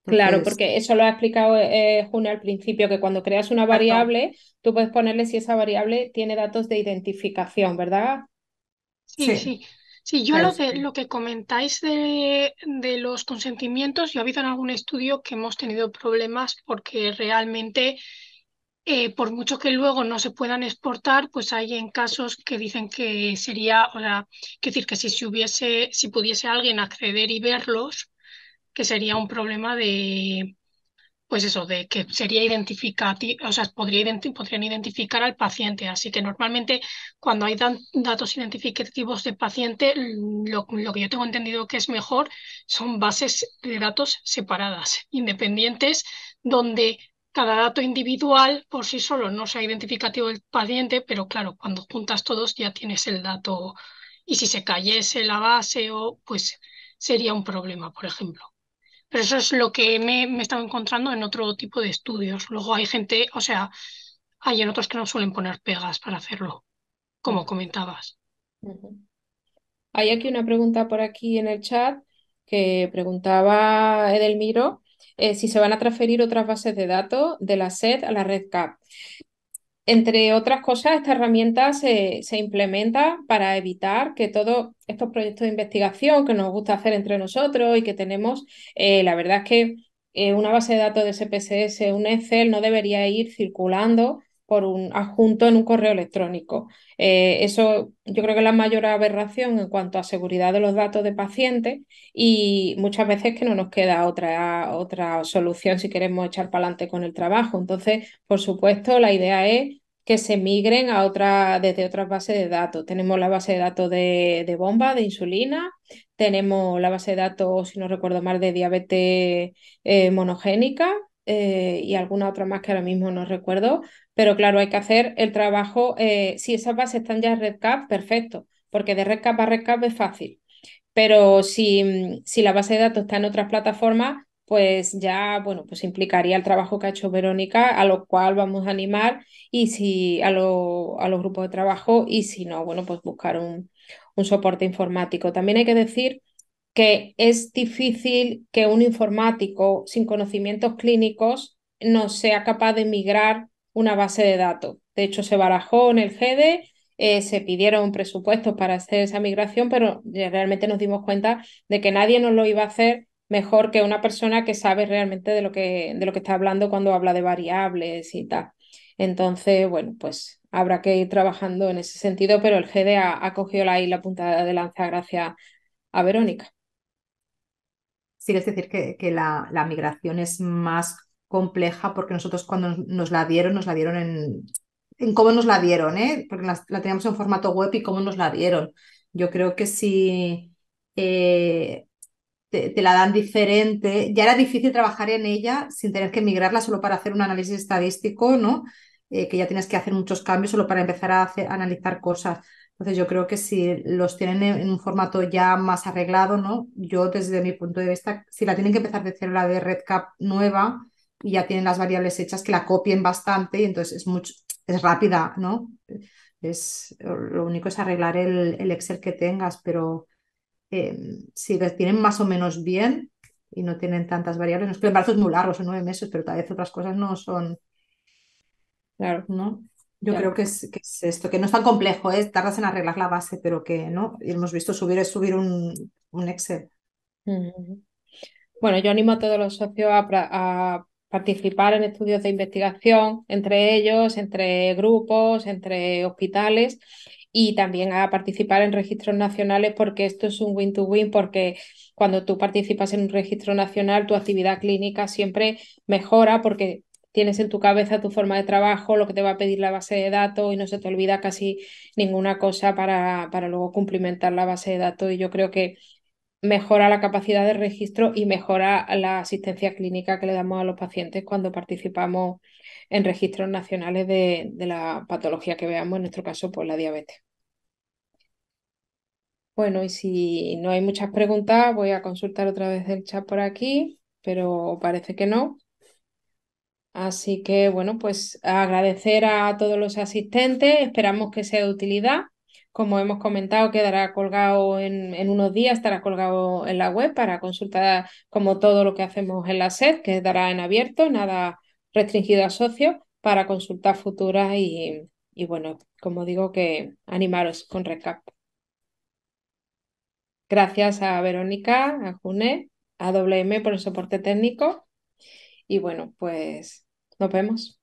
Claro, Entonces, porque eso lo ha explicado June al principio, que cuando creas una exacto. variable, tú puedes ponerle si esa variable tiene datos de identificación, ¿verdad? Sí, Sí, sí. Sí, yo claro, lo sí. de lo que comentáis de los consentimientos, yo he habido en algún estudio que hemos tenido problemas porque realmente, por mucho que luego no se puedan exportar, pues hay en casos que dicen que sería, o sea, que decir que si hubiese, si pudiese alguien acceder y verlos, que sería un problema de, pues eso, de que sería identificativo, o sea, podrían identificar al paciente. Así que normalmente cuando hay datos identificativos de paciente, lo que yo tengo entendido que es mejor son bases de datos separadas, independientes, donde cada dato individual por sí solo no sea identificativo del paciente, pero claro, cuando juntas todos ya tienes el dato. Y si se cayese la base, o pues sería un problema, por ejemplo. Pero eso es lo que me he estado encontrando en otro tipo de estudios. Luego hay gente, o sea, hay en otros que no suelen poner pegas para hacerlo, como comentabas. Ujú. Hay aquí una pregunta por aquí en el chat que preguntaba Edelmiro si se van a transferir otras bases de datos de la SED a la red CAP. Entre otras cosas, esta herramienta se implementa para evitar que todos estos proyectos de investigación que nos gusta hacer entre nosotros y que tenemos, la verdad es que una base de datos de SPSS, un Excel, no debería ir circulando por un adjunto en un correo electrónico. Eso yo creo que es la mayor aberración en cuanto a seguridad de los datos de pacientes y muchas veces que no nos queda otra solución si queremos echar para adelante con el trabajo. Entonces, por supuesto, la idea es que se migren a desde otras bases de datos. Tenemos la base de datos de bomba, de insulina, tenemos la base de datos, si no recuerdo mal, de diabetes monogénica y alguna otra más que ahora mismo no recuerdo. Pero claro, hay que hacer el trabajo. Si esas bases están ya en RedCap, perfecto, porque de RedCap a RedCap es fácil. Pero si la base de datos está en otras plataformas, pues ya, bueno, pues implicaría el trabajo que ha hecho Verónica, a lo cual vamos a animar y si a los grupos de trabajo y si no, bueno, pues buscar un soporte informático. También hay que decir que es difícil que un informático sin conocimientos clínicos no sea capaz de migrar una base de datos. De hecho, se barajó en el GEDE, se pidieron presupuestos para hacer esa migración, pero realmente nos dimos cuenta de que nadie nos lo iba a hacer mejor que una persona que sabe realmente de lo que está hablando cuando habla de variables y tal. Entonces, bueno, pues habrá que ir trabajando en ese sentido, pero el GEDE ha cogido ahí la punta de lanza gracias a Verónica. Sí, es decir, que la migración es más compleja porque nosotros cuando nos la dieron en cómo nos la dieron, ¿eh? Porque la teníamos en formato web y cómo nos la dieron. Yo creo que si te la dan diferente, ya era difícil trabajar en ella sin tener que migrarla solo para hacer un análisis estadístico, ¿no? Que ya tienes que hacer muchos cambios solo para empezar a analizar cosas. Entonces yo creo que si los tienen en un formato ya más arreglado, ¿no? Yo desde mi punto de vista, si la tienen que empezar de cero la de RedCap nueva y ya tienen las variables hechas, que la copien bastante y entonces es rápida, ¿no? Lo único es arreglar el Excel que tengas, pero eh, si las tienen más o menos bien y no tienen tantas variables, no es que el embarazo es muy largo, son 9 meses, pero tal vez otras cosas no son, Claro, ¿no? Yo creo ya. que es esto, que no es tan complejo, ¿eh? Tardas en arreglar la base, pero que no. Y hemos visto subir un Excel. Ujú. Bueno, yo animo a todos los socios a participar en estudios de investigación, entre ellos, entre grupos, entre hospitales y también a participar en registros nacionales porque esto es un win-to-win porque cuando tú participas en un registro nacional, tu actividad clínica siempre mejora porque tienes en tu cabeza tu forma de trabajo, lo que te va a pedir la base de datos y no se te olvida casi ninguna cosa para luego cumplimentar la base de datos y yo creo que mejora la capacidad de registro y mejora la asistencia clínica que le damos a los pacientes cuando participamos en registros nacionales de la patología que veamos, en nuestro caso, pues la diabetes. Bueno, y si no hay muchas preguntas, voy a consultar otra vez el chat por aquí, pero parece que no. Así que, bueno, pues agradecer a todos los asistentes, esperamos que sea de utilidad. Como hemos comentado, quedará colgado en unos días, estará colgado en la web para consultar como todo lo que hacemos en la SED, que estará en abierto, nada restringido a socios, para consultas futuras y bueno, como digo, que animaros con recap. Gracias a Verónica, a June, a WM por el soporte técnico y bueno, pues nos vemos.